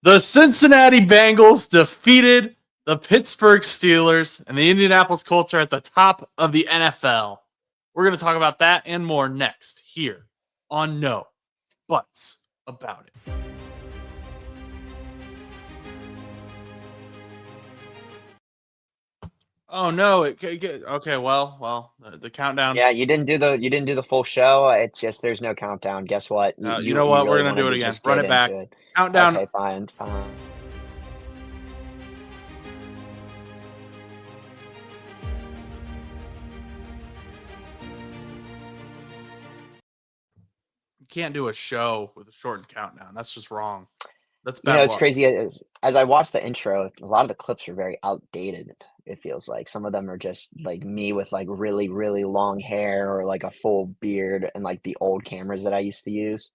The Cincinnati Bengals defeated the Pittsburgh Steelers, and the Indianapolis Colts are at the top of the NFL. We're going to talk about that and more next here on No Buts About It. Oh no! Okay. Well, the countdown. Yeah, you didn't do the full show. It's just there's no countdown. Guess what? You know You what? We're really gonna do wanted it to again. just Run get it back. into it. Countdown. Okay, fine. You can't do a show with a shortened countdown. That's just wrong. That's You bad know, it's luck. crazy. As I watched the intro, a lot of the clips are very outdated. It feels like some of them are just like me with like really, really long hair or like a full beard and like the old cameras that I used to use.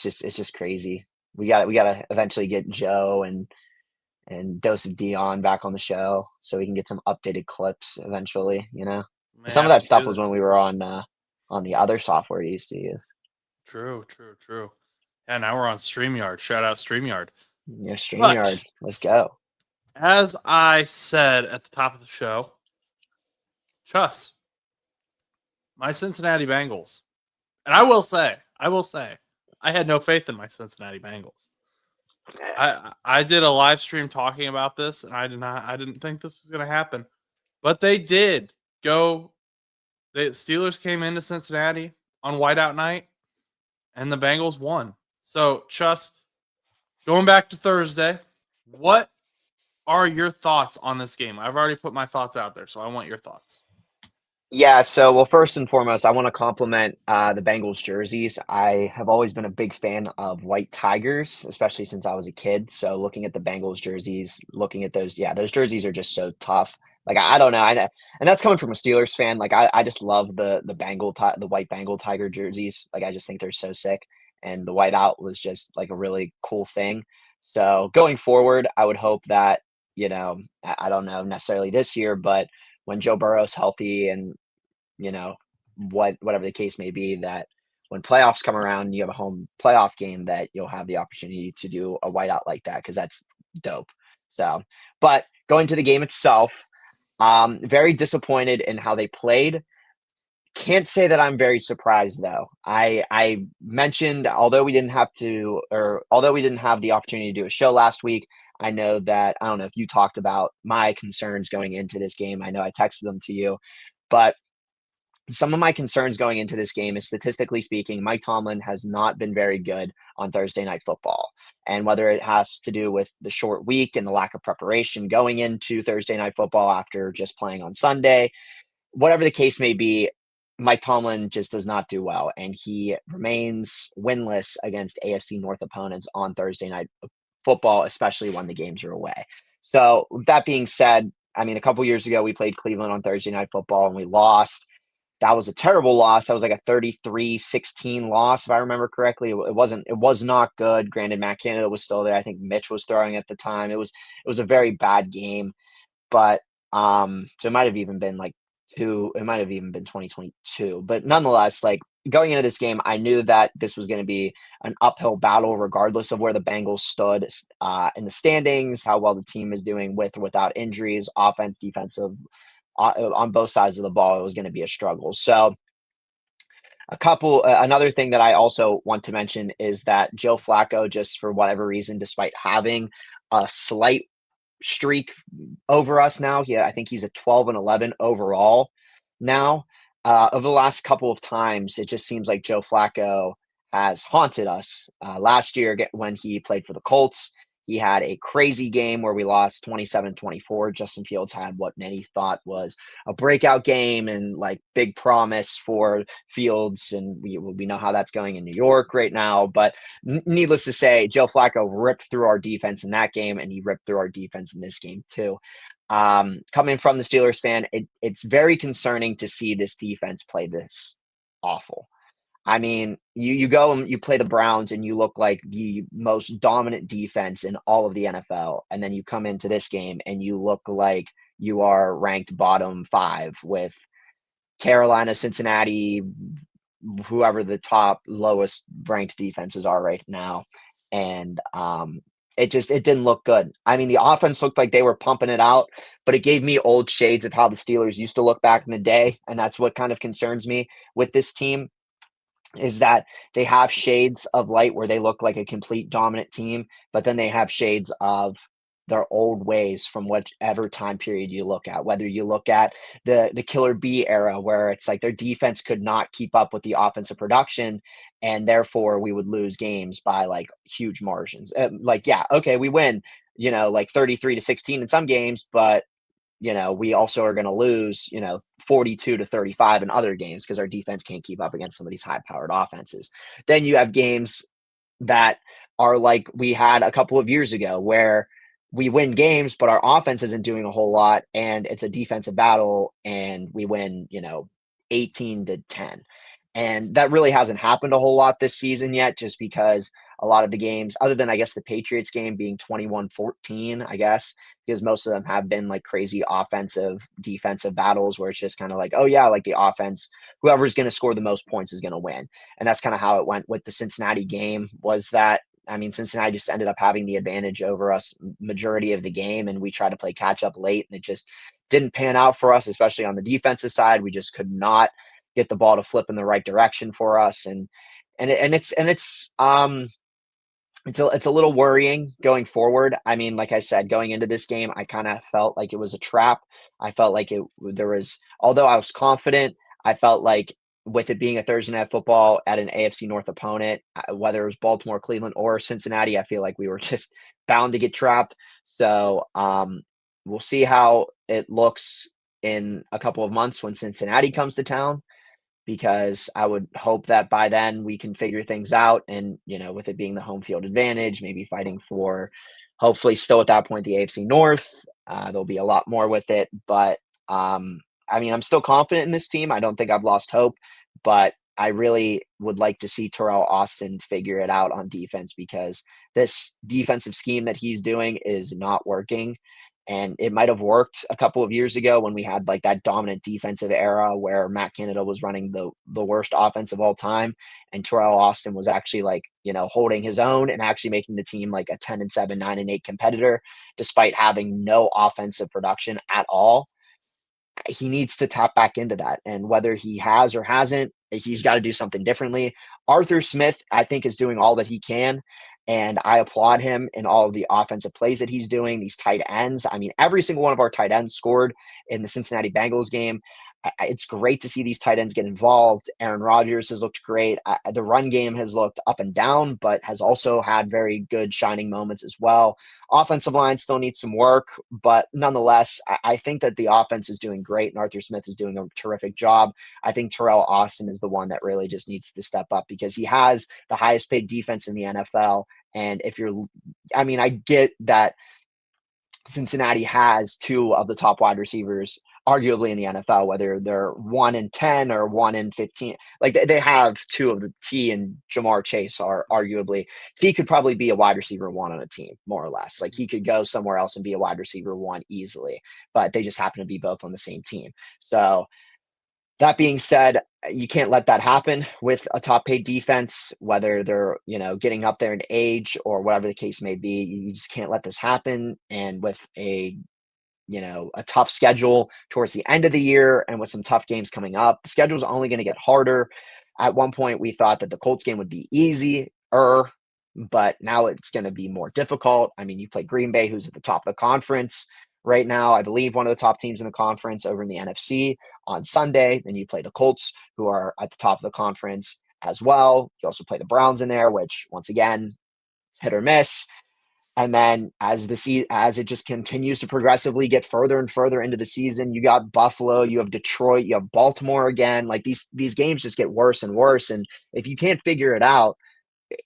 It's just crazy. We gotta eventually get Joe and Dose of Dion back on the show so we can get some updated clips eventually. May Some of have that to stuff do was that. when we were on the other software we used to use. True. Yeah, now we're on StreamYard. Shout out StreamYard. Yeah, StreamYard. But Let's go. as I said at the top of the show, Chus, my Cincinnati Bengals. And I will say, I had no faith in my Cincinnati Bengals. I did a live stream talking about this, and I didn't think this was going to happen, but they did go. The Steelers came into Cincinnati on whiteout night, and the Bengals won. So, Chus, going back to Thursday, what are your thoughts on this game? I've already put my thoughts out there, so I want your thoughts. Yeah, so well, first and foremost, I want to compliment the Bengals jerseys. I have always been a big fan of white tigers, especially since I was a kid. So looking at the Bengals jerseys, looking at those, yeah, those jerseys are just so tough. Like I don't know, and that's coming from a Steelers fan. Like I just love the white Bengal tiger jerseys. Like I just think they're so sick, and the white out was just like a really cool thing. So going forward, I would hope that I don't know necessarily this year, but when Joe Burrow's healthy and whatever the case may be, that when playoffs come around, you have a home playoff game that you'll have the opportunity to do a whiteout like that because that's dope. So, but going to the game itself, very disappointed in how they played. Can't say that I'm very surprised though. I mentioned although we didn't have the opportunity to do a show last week, I know that I don't know if you talked about my concerns going into this game. I know I texted them to you, but some of my concerns going into this game is statistically speaking, Mike Tomlin has not been very good on Thursday Night Football. And whether it has to do with the short week and the lack of preparation going into Thursday Night Football after just playing on Sunday, whatever the case may be, Mike Tomlin just does not do well. And he remains winless against AFC North opponents on Thursday Night Football, especially when the games are away. So with that being said, I mean, a couple years ago, we played Cleveland on Thursday Night Football and we lost. That was a terrible loss. That was like a 33-16 loss, if I remember correctly. It was not good. Granted, Matt Canada was still there. I think Mitch was throwing at the time. It was a very bad game. But so it might have even been 2022. But nonetheless, like going into this game, I knew that this was going to be an uphill battle, regardless of where the Bengals stood in the standings, how well the team is doing with or without injuries, offense, defensive. On both sides of the ball, it was going to be a struggle. So another thing that I also want to mention is that Joe Flacco, just for whatever reason, despite having a slight streak over us now, I think he's at 12-11 overall now. Over the last couple of times, it just seems like Joe Flacco has haunted us. Last year when he played for the Colts, he had a crazy game where we lost 27-24. Justin Fields had what many thought was a breakout game and like big promise for Fields. And we know how that's going in New York right now. But needless to say, Joe Flacco ripped through our defense in that game, and he ripped through our defense in this game too. Coming from the Steelers fan, it's very concerning to see this defense play this awful. I mean, you go and you play the Browns and you look like the most dominant defense in all of the NFL. And then you come into this game and you look like you are ranked bottom 5 with Carolina, Cincinnati, whoever the top lowest ranked defenses are right now. And it didn't look good. I mean, the offense looked like they were pumping it out, but it gave me old shades of how the Steelers used to look back in the day, and that's what kind of concerns me with this team is that they have shades of light where they look like a complete dominant team, but then they have shades of their old ways from whatever time period you look at. Whether you look at the Killer B era, where it's like their defense could not keep up with the offensive production, and therefore we would lose games by like huge margins. Like, yeah, okay, we win, like 33-16 in some games, but we also are going to lose, 42-35 in other games because our defense can't keep up against some of these high-powered offenses. Then you have games that are like we had a couple of years ago where we win games, but our offense isn't doing a whole lot, and it's a defensive battle, and we win, 18-10. And that really hasn't happened a whole lot this season yet, just because a lot of the games, other than I guess the Patriots game being 21-14, I guess, because most of them have been like crazy offensive, defensive battles where it's just kind of like, oh yeah, like the offense, whoever's going to score the most points is going to win. And that's kind of how it went with the Cincinnati game, was that, I mean, Cincinnati just ended up having the advantage over us majority of the game, and we tried to play catch up late, and it just didn't pan out for us, especially on the defensive side. We just could not get the ball to flip in the right direction for us, it's a little worrying going forward. I mean, like I said, going into this game, I kind of felt like it was a trap. I felt like although I was confident, I felt like with it being a Thursday Night Football at an AFC North opponent, whether it was Baltimore, Cleveland, or Cincinnati, I feel like we were just bound to get trapped. So we'll see how it looks in a couple of months when Cincinnati comes to town, because I would hope that by then we can figure things out. And, with it being the home field advantage, maybe fighting for, hopefully still at that point, the AFC North, there'll be a lot more with it. But, I mean, I'm still confident in this team. I don't think I've lost hope, but I really would like to see Terrell Austin figure it out on defense, because this defensive scheme that he's doing is not working. And it might have worked a couple of years ago when we had like that dominant defensive era where Matt Canada was running the worst offense of all time, and Terrell Austin was actually like, holding his own and actually making the team like a 10-7, 9-8 competitor, despite having no offensive production at all. He needs to tap back into that. And whether he has or hasn't, he's got to do something differently. Arthur Smith, I think, is doing all that he can. And I applaud him in all of the offensive plays that he's doing, these tight ends. I mean, every single one of our tight ends scored in the Cincinnati Bengals game. It's great to see these tight ends get involved. Aaron Rodgers has looked great. The run game has looked up and down, but has also had very good shining moments as well. Offensive line still needs some work, but nonetheless, I think that the offense is doing great, and Arthur Smith is doing a terrific job. I think Terrell Austin is the one that really just needs to step up, because he has the highest paid defense in the NFL. And I get that Cincinnati has two of the top wide receivers, arguably in the NFL, whether they're 1 in 10 or 1 in 15. Like they have two of the T, and Jamar Chase are arguably, T could probably be a wide receiver 1 on a team, more or less. Like he could go somewhere else and be a wide receiver 1 easily, but they just happen to be both on the same team. So that being said, you can't let that happen with a top paid defense, whether they're, getting up there in age or whatever the case may be. You just can't let this happen. And with a tough schedule towards the end of the year and with some tough games coming up, the schedule is only going to get harder. At one point, we thought that the Colts game would be easier, but now it's going to be more difficult. I mean, you play Green Bay, who's at the top of the conference right now, I believe one of the top teams in the conference over in the NFC, on Sunday. Then you play the Colts, who are at the top of the conference as well. You also play the Browns in there, which once again, hit or miss. And then as it just continues to progressively get further and further into the season, you got Buffalo, you have Detroit, you have Baltimore again. Like these games just get worse and worse. And if you can't figure it out,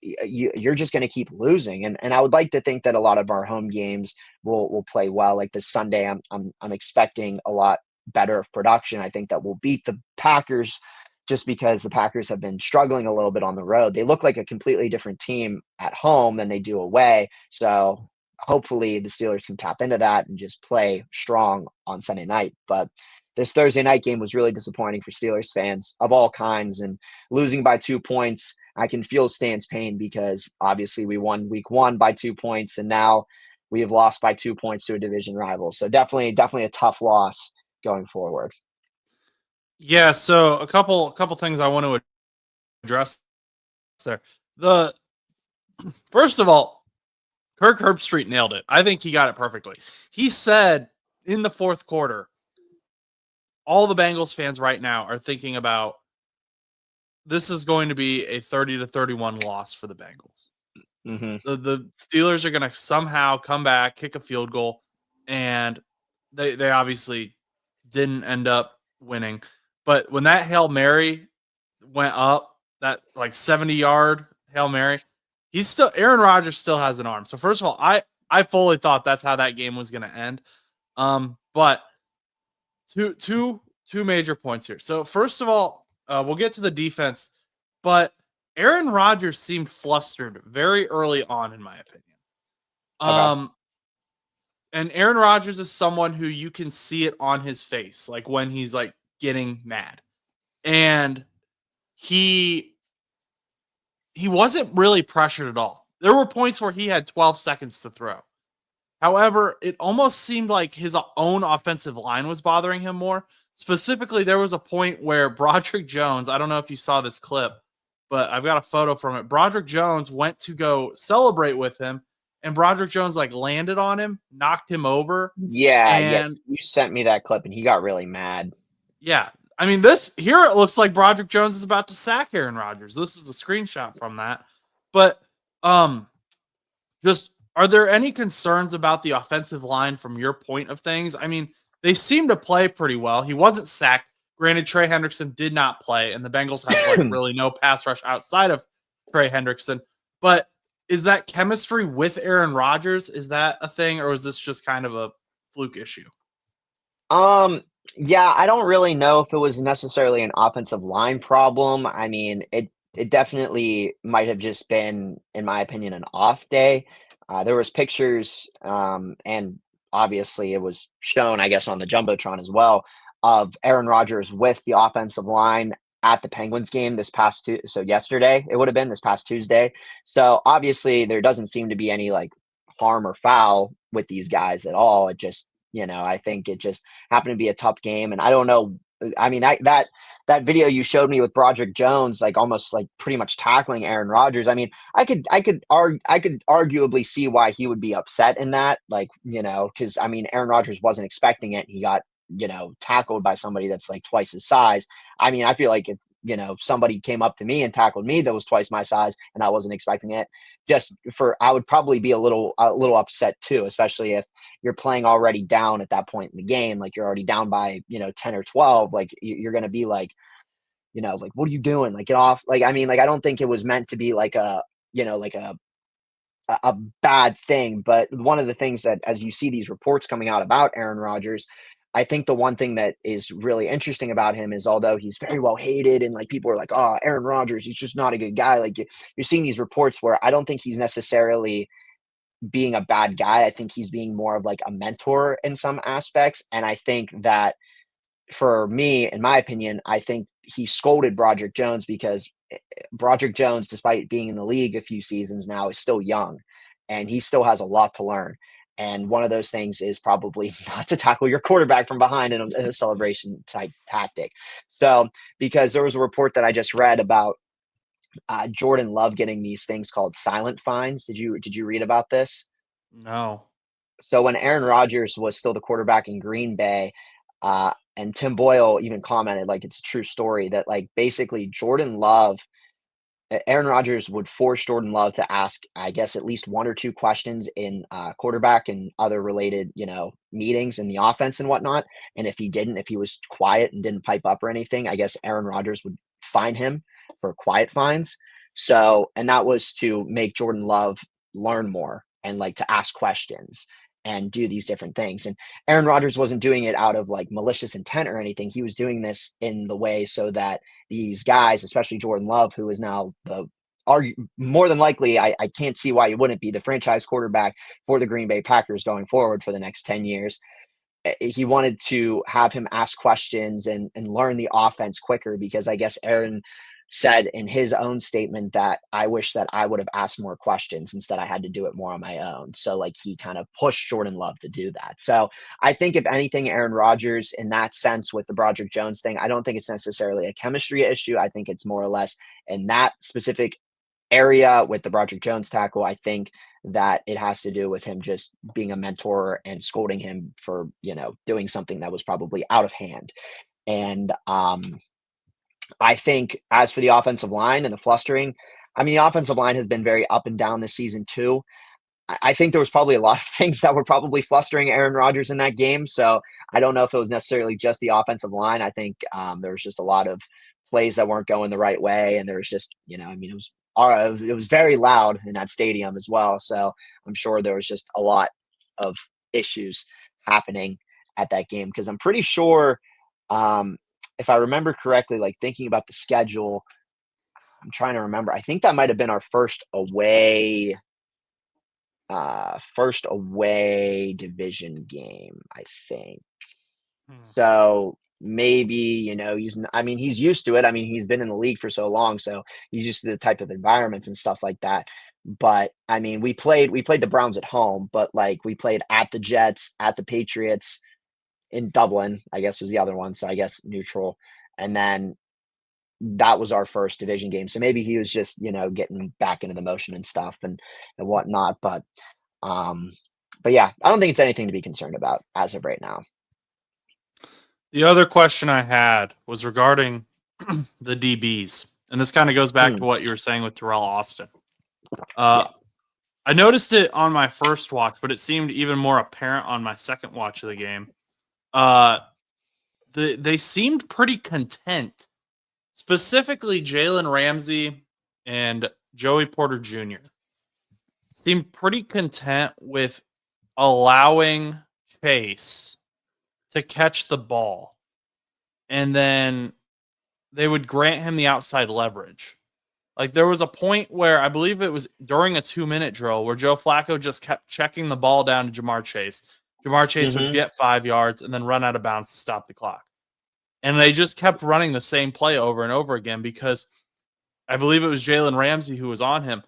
you're just going to keep losing. And I would like to think that a lot of our home games will play well. Like this Sunday, I'm expecting a lot better of production. I think that we'll beat the Packers, just because the Packers have been struggling a little bit on the road. They look like a completely different team at home than they do away. So hopefully the Steelers can tap into that and just play strong on Sunday night. But this Thursday night game was really disappointing for Steelers fans of all kinds, and losing by 2 points, I can feel Stan's pain because obviously we won week 1 by 2 points, and now we have lost by 2 points to a division rival. So definitely a tough loss going forward. Yeah, so a couple things I want to address there. The First of all, Kirk Herbstreit nailed it. I think he got it perfectly. He said in the fourth quarter, all the Bengals fans right now are thinking about this is going to be a 30-31 loss for the Bengals. Mm-hmm. The Steelers are going to somehow come back, kick a field goal, and they obviously didn't end up winning. But when that Hail Mary went up, that like 70-yard Hail Mary, Aaron Rodgers still has an arm. So first of all, I fully thought that's how that game was going to end. But two major points here. So first of all, we'll get to the defense, but Aaron Rodgers seemed flustered very early on, in my opinion. Okay. And Aaron Rodgers is someone who you can see it on his face, like when he's like getting mad. And he wasn't really pressured at all. There were points where he had 12 seconds to throw. However, it almost seemed like his own offensive line was bothering him more. Specifically, there was a point where Broderick Jones, I don't know if you saw this clip, but I've got a photo from it. Broderick Jones went to go celebrate with him, and Broderick Jones like landed on him, knocked him over. Yeah, And you sent me that clip, and he got really mad. yeah, I mean, this here it looks like Broderick Jones is about to sack Aaron Rodgers. This is a screenshot from that. But just are there any concerns about the offensive line from your point of things? I mean, they seem to play pretty well. He wasn't sacked. Granted, Trey Hendrickson did not play, and the Bengals have like really no pass rush outside of Trey Hendrickson. But is that chemistry with Aaron Rodgers? Is that a thing, or is this just kind of a fluke issue? Yeah, I don't really know if it was necessarily an offensive line problem. I mean, it definitely might have just been, in my opinion, an off day. There was pictures, and obviously it was shown, I guess, on the jumbotron as well, of Aaron Rodgers with the offensive line at the Penguins game so yesterday it would have been this past Tuesday. So obviously there doesn't seem to be any like harm or foul with these guys at all. It just, I think it just happened to be a tough game, and I don't know. I mean, that video you showed me with Broderick Jones, like almost like pretty much tackling Aaron Rodgers. I mean, I could arguably see why he would be upset in that, like, because I mean, Aaron Rodgers wasn't expecting it. He got tackled by somebody that's like twice his size. I mean, I feel like if somebody came up to me and tackled me that was twice my size and I wasn't expecting it, I would probably be a little upset too, especially if you're playing already down at that point in the game, like you're already down by 10 or 12, like you're going to be like, like, what are you doing? Like, get off. Like, I mean, like, I don't think it was meant to be like like a bad thing. But one of the things that, as you see these reports coming out about Aaron Rodgers, I think the one thing that is really interesting about him is, although he's very well hated and like people are like, oh, Aaron Rodgers, he's just not a good guy. Like you're seeing these reports where I don't think he's necessarily being a bad guy. I think he's being more of like a mentor in some aspects. And I think that for me, in my opinion, I think he scolded Broderick Jones because Broderick Jones, despite being in the league a few seasons now, is still young and he still has a lot to learn. And one of those things is probably not to tackle your quarterback from behind in a celebration type tactic. So, because there was a report that I just read about Jordan Love getting these things called silent fines. Did you read about this? No. So when Aaron Rodgers was still the quarterback in Green Bay, and Tim Boyle even commented, like, it's a true story that like basically Aaron Rodgers would force Jordan Love to ask, I guess, at least one or two questions in quarterback and other related, meetings in the offense and whatnot. And if he was quiet and didn't pipe up or anything, I guess Aaron Rodgers would fine him for quiet fines. So, and that was to make Jordan Love learn more and like to ask questions and do these different things. And Aaron Rodgers wasn't doing it out of like malicious intent or anything. He was doing this in the way so that these guys, especially Jordan Love, who is now more than likely, I can't see why he wouldn't be the franchise quarterback for the Green Bay Packers going forward for the next 10 years. he wanted to have him ask questions and learn the offense quicker, because I guess Aaron said in his own statement that I wish that I would have asked more questions. Instead, I had to do it more on my own. So like he kind of pushed Jordan Love to do that. So I think if anything, Aaron Rodgers in that sense with the Broderick Jones thing, I don't think it's necessarily a chemistry issue. I think it's more or less in that specific area with the Broderick Jones tackle. I think that it has to do with him just being a mentor and scolding him for, doing something that was probably out of hand. And I think as for the offensive line and the flustering, I mean, the offensive line has been very up and down this season too. I think there was probably a lot of things that were probably flustering Aaron Rodgers in that game. So I don't know if it was necessarily just the offensive line. I think there was just a lot of plays that weren't going the right way. And there was just, it was very loud in that stadium as well. So I'm sure there was just a lot of issues happening at that game, because I'm pretty sure, if I remember correctly, like thinking about the schedule, I'm trying to remember. I think that might have been our first away division game, I think. So maybe, he's used to it. I mean, he's been in the league for so long, so he's used to the type of environments and stuff like that. But I mean, we played the Browns at home, but like we played at the Jets, at the Patriots, in Dublin, I guess was the other one. So I guess neutral. And then that was our first division game. So maybe he was just, getting back into the motion and stuff and whatnot. But yeah, I don't think it's anything to be concerned about as of right now. The other question I had was regarding the DBs. And this kind of goes back to what you were saying with Terrell Austin. Yeah. I noticed it on my first watch, but it seemed even more apparent on my second watch of the game. They seemed pretty content, specifically Jalen Ramsey and Joey Porter Jr. seemed pretty content with allowing Chase to catch the ball, and then they would grant him the outside leverage. Like there was a point where I believe it was during a 2-minute drill where Joe Flacco just kept checking the ball down to Jamar Chase. Jamar Chase would get 5 yards and then run out of bounds to stop the clock. And they just kept running the same play over and over again because I believe it was Jalen Ramsey who was on him,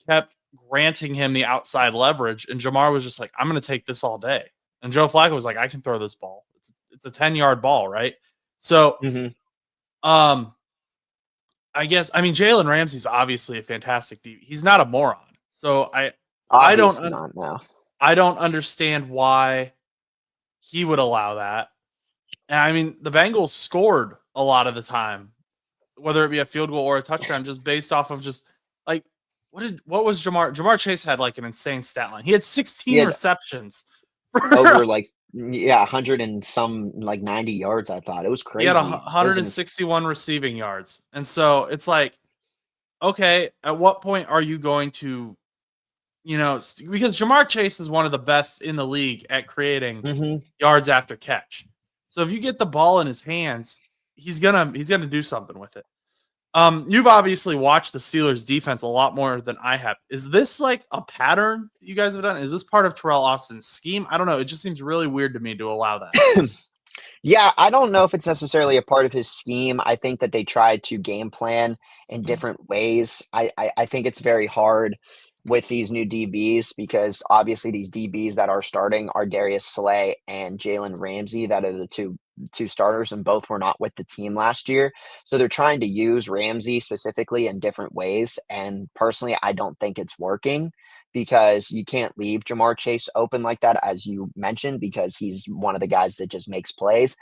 kept granting him the outside leverage. And Jamar was just like, I'm going to take this all day. And Joe Flacco was like, I can throw this ball. It's a 10-yard ball, right? So, I guess, Jalen Ramsey's obviously a fantastic DB. He's not a moron. So I don't understand why he would allow that. And the Bengals scored a lot of the time, whether it be a field goal or a touchdown, just based off of just like what was Jamar Chase had like an insane stat line. He had 16 receptions over 100 and some 90 yards. I thought it was crazy. He had 161 receiving yards. And so it's like, okay, at what point are you going to, because Jamar Chase is one of the best in the league at creating yards after catch. So if you get the ball in his hands, he's gonna do something with it. You've obviously watched the Steelers defense a lot more than I have. Is this like a pattern you guys have done? Is this part of Terrell Austin's scheme? I don't know. It just seems really weird to me to allow that. Yeah, I don't know if it's necessarily a part of his scheme. I think that they tried to game plan in different ways. I think it's very hard with these new DBs because obviously these DBs that are starting are Darius Slay and Jalen Ramsey that are the two starters, and both were not with the team last year. So they're trying to use Ramsey specifically in different ways. And personally, I don't think it's working because you can't leave Jamar Chase open like that, as you mentioned, because he's one of the guys that just makes plays.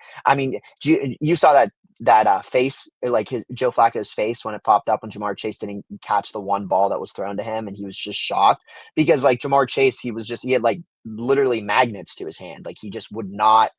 You saw that face, like Joe Flacco's face when it popped up when Jamar Chase didn't catch the one ball that was thrown to him, and he was just shocked because like Jamar Chase, he had like literally magnets to his hand. Like he just would not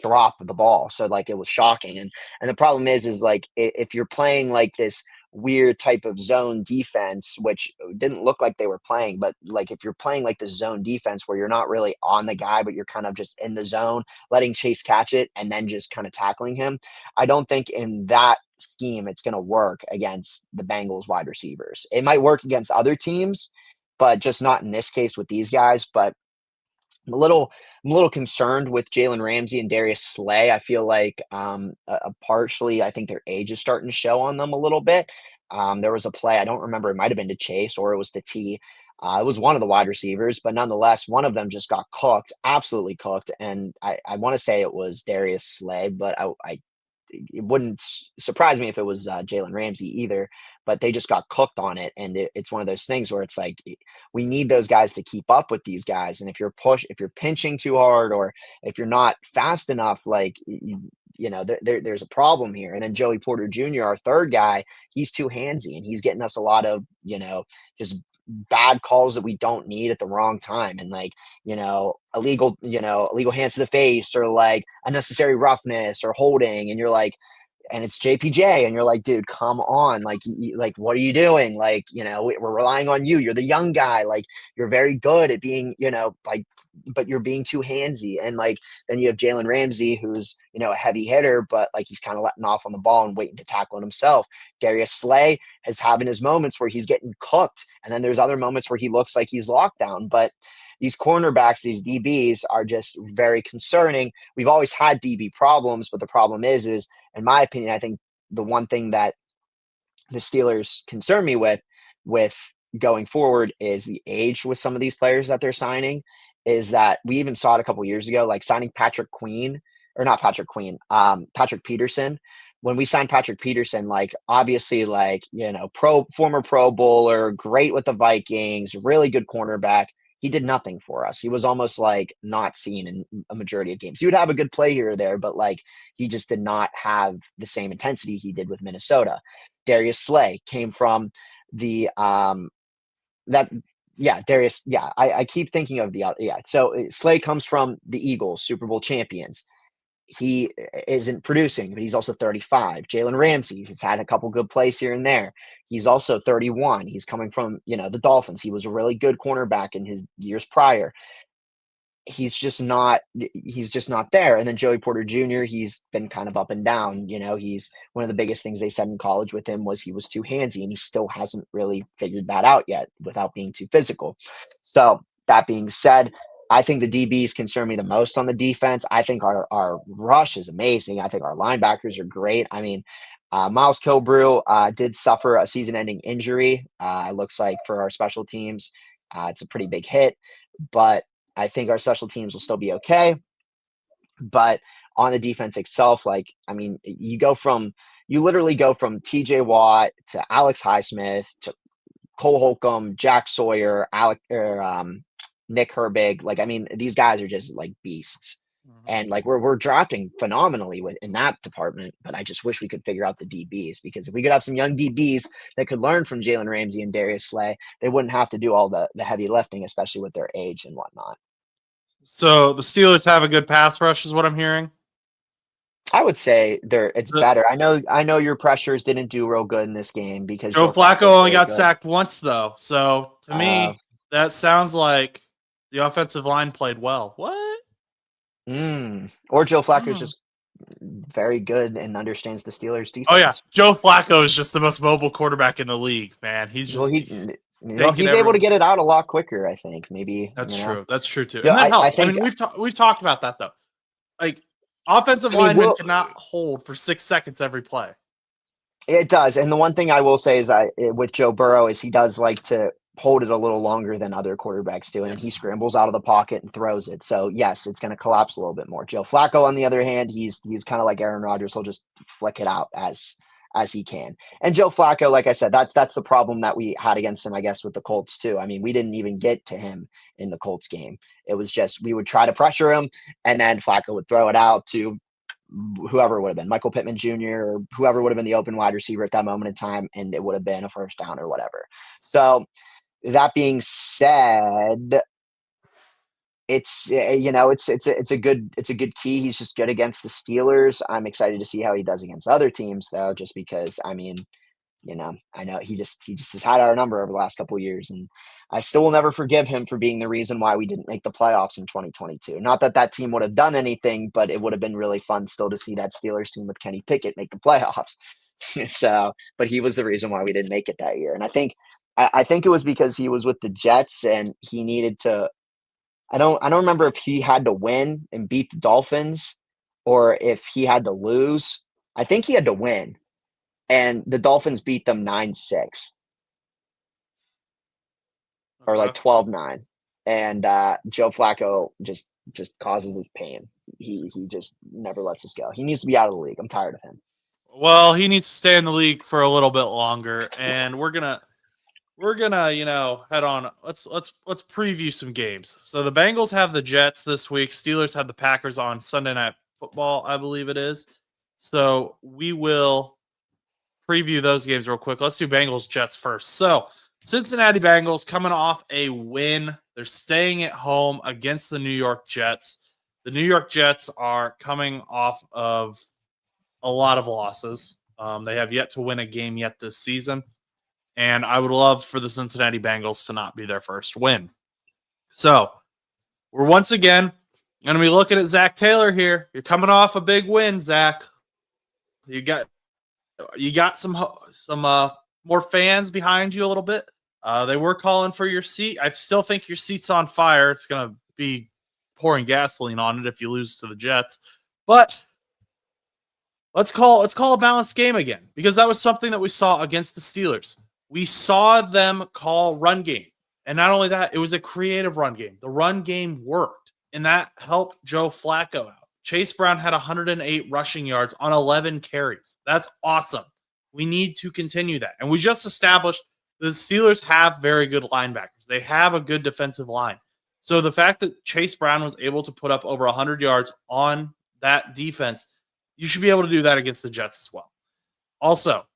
drop the ball. So like it was shocking. And the problem is like if you're playing like this weird type of zone defense, which didn't look like they were playing, but like if you're playing like the zone defense where you're not really on the guy, but you're kind of just in the zone, letting Chase catch it and then just kind of tackling him, I don't think in that scheme it's going to work against the Bengals wide receivers. It might work against other teams, but just not in this case with these guys. But I'm a little concerned with Jalen Ramsey and Darius Slay. I feel like partially, I think their age is starting to show on them a little bit. There was a play, I don't remember, it might have been to Chase or it was to T. It was one of the wide receivers, but nonetheless, one of them just got cooked, absolutely cooked. And I want to say it was Darius Slay, but it wouldn't surprise me if it was Jalen Ramsey either. But they just got cooked on it, and it's one of those things where it's like we need those guys to keep up with these guys. And if you're pinching too hard, or if you're not fast enough, like there's a problem here. And then Joey Porter Jr., our third guy, he's too handsy, and he's getting us a lot of just bad calls that we don't need at the wrong time, and like illegal hands to the face, or like unnecessary roughness or holding, and you're like, and it's JPJ, and you're like, dude, come on, like, like, what are you doing? Like, we're relying on you. You're the young guy. Like, you're very good at being, like, but you're being too handsy. And like, then you have Jalen Ramsey, who's, a heavy hitter, but like he's kind of letting off on the ball and waiting to tackle it himself. Darius Slay is having his moments where he's getting cooked. And then there's other moments where he looks like he's locked down. But these cornerbacks, these DBs are just very concerning. We've always had DB problems, but the problem is, in my opinion, I think the one thing that the Steelers concern me with going forward is the age with some of these players that they're signing. Is that we even saw it a couple years ago, like signing Patrick Peterson. When we signed Patrick Peterson, like obviously, like former Pro Bowler, great with the Vikings, really good cornerback. He did nothing for us. He was almost like not seen in a majority of games. He would have a good play here or there, but like he just did not have the same intensity he did with Minnesota. Darius Slay came from the Darius. Yeah, I keep thinking of So Slay comes from the Eagles, Super Bowl champions. He isn't producing, but he's also 35. Jalen Ramsey has had a couple good plays here and there. He's also 31. He's coming from, the Dolphins. He was a really good cornerback in his years prior. He's just not there. And then Joey Porter Jr., he's been kind of up and down. He's one of the biggest things they said in college with him was he was too handsy, and he still hasn't really figured that out yet without being too physical. So that being said, I think the DBs concern me the most on the defense. I think our rush is amazing. I think our linebackers are great. I mean, Miles Kilbrew did suffer a season-ending injury. It looks like for our special teams, it's a pretty big hit, but I think our special teams will still be okay. But on the defense itself, like, I mean, you literally go from TJ Watt to Alex Highsmith to Cole Holcomb, Jack Sawyer, Nick Herbig. Like, I mean, these guys are just like beasts. And like we're drafting phenomenally in that department, but I just wish we could figure out the DBs, because if we could have some young DBs that could learn from Jalen Ramsey and Darius Slay, they wouldn't have to do all the heavy lifting, especially with their age and whatnot. So the Steelers have a good pass rush, is what I'm hearing. I would say it's better. I know your pressures didn't do real good in this game because Joe Flacco only got sacked once, though. So to me, that sounds like the offensive line played well. What? Or Joe Flacco is just very good and understands the Steelers defense. Oh yeah, Joe Flacco is just the most mobile quarterback in the league, man. He's just he's able to get it out a lot quicker. I think maybe that's true. That's true too, Yeah, and that helps. I mean, we've talked about that though. Like offensive linemen cannot hold for 6 seconds every play. It does, and the one thing I will say is with Joe Burrow is he does like to hold it a little longer than other quarterbacks do, and he scrambles out of the pocket and throws it. So yes, it's going to collapse a little bit more. Joe Flacco, on the other hand, he's kind of like Aaron Rodgers. He'll just flick it out as he can. And Joe Flacco, like I said, that's the problem that we had against him, I guess, with the Colts too. I mean, we didn't even get to him in the Colts game. It was just we would try to pressure him, and then Flacco would throw it out to whoever it would have been, Michael Pittman Jr. or whoever would have been the open wide receiver at that moment in time, and it would have been a first down or whatever. So that being said, it's a good key. He's just good against the Steelers. I'm excited to see how he does against other teams, though, just because I mean, I know he just has had our number over the last couple of years, and I still will never forgive him for being the reason why we didn't make the playoffs in 2022. Not that team would have done anything, but it would have been really fun still to see that Steelers team with Kenny Pickett make the playoffs. So, but he was the reason why we didn't make it that year, and I think it was because he was with the Jets and he needed to I don't remember if he had to win and beat the Dolphins or if he had to lose. I think he had to win, and the Dolphins beat them 9-6 or like Okay. 12-9. And Joe Flacco just causes his pain. He just never lets us go. He needs to be out of the league. I'm tired of him. Well, he needs to stay in the league for a little bit longer, and we're gonna head on. Let's preview some games. So the Bengals have the Jets this week. Steelers have the Packers on Sunday Night Football, I believe it is. So we will preview those games real quick. Let's do Bengals Jets first. So Cincinnati Bengals coming off a win. They're staying at home against the New York Jets. The New York Jets are coming off of a lot of losses. They have yet to win a game yet this season. And I would love for the Cincinnati Bengals to not be their first win. So we're once again going to be looking at Zach Taylor here. You're coming off a big win, Zach. You got some more fans behind you a little bit. They were calling for your seat. I still think your seat's on fire. It's going to be pouring gasoline on it if you lose to the Jets. But let's call a balanced game again, because that was something that we saw against the Steelers. We saw them call run game. And not only that, it was a creative run game. The run game worked, and that helped Joe Flacco out. Chase Brown had 108 rushing yards on 11 carries. That's awesome. We need to continue that. And we just established the Steelers have very good linebackers. They have a good defensive line. So the fact that Chase Brown was able to put up over 100 yards on that defense, you should be able to do that against the Jets as well. Also,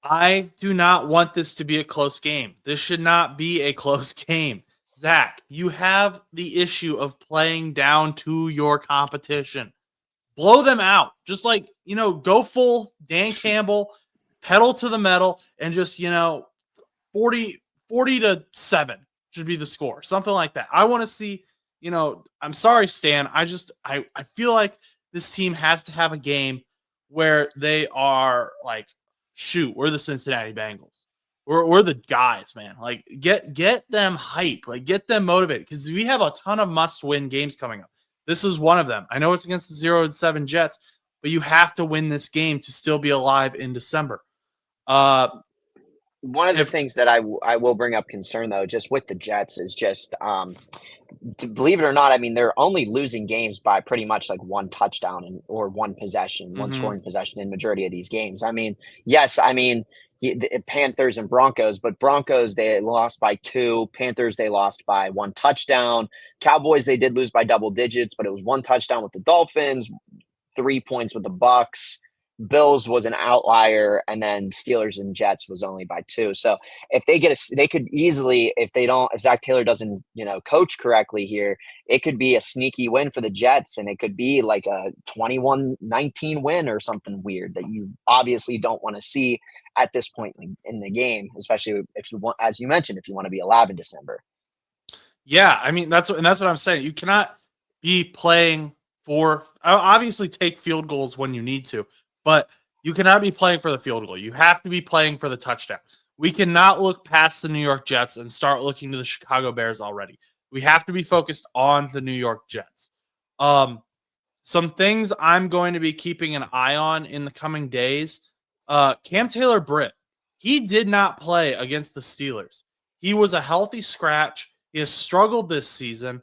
I do not want this to be a close game. This should not be a close game. Zach, you have the issue of playing down to your competition. Blow them out. Just go full Dan Campbell, pedal to the metal, and just, 40 to 7 should be the score. Something like that. I want to see, I'm sorry, Stan. I feel like this team has to have a game where they are like, shoot, we're the Cincinnati Bengals. We're the guys, man. Like, get them hype. Like, get them motivated, because we have a ton of must-win games coming up. This is one of them. I know it's against the 0-7 Jets, but you have to win this game to still be alive in December. One of the things that I will bring up concern, though, just with the Jets is just, believe it or not, I mean, they're only losing games by pretty much like one touchdown or one possession, one scoring possession in majority of these games. I mean, yes, the Panthers and Broncos, but Broncos, they lost by 2. Panthers, they lost by 1 touchdown. Cowboys, they did lose by double digits, but it was 1 touchdown with the Dolphins, 3 points with the Bucks. Bills was an outlier, and then Steelers and Jets was only by 2. So if they they could easily, if Zach Taylor doesn't, coach correctly here, it could be a sneaky win for the Jets, and it could be like a 21-19 win or something weird that you obviously don't want to see at this point in the game, especially if you want, as you mentioned, if you want to be alive in December. Yeah, I mean, that's what I'm saying. You cannot be playing for, obviously take field goals when you need to, but you cannot be playing for the field goal. You have to be playing for the touchdown. We cannot look past the New York Jets and start looking to the Chicago Bears already. We have to be focused on the New York Jets. Some things I'm going to be keeping an eye on in the coming days. Cam Taylor-Britt, he did not play against the Steelers. He was a healthy scratch. He has struggled this season.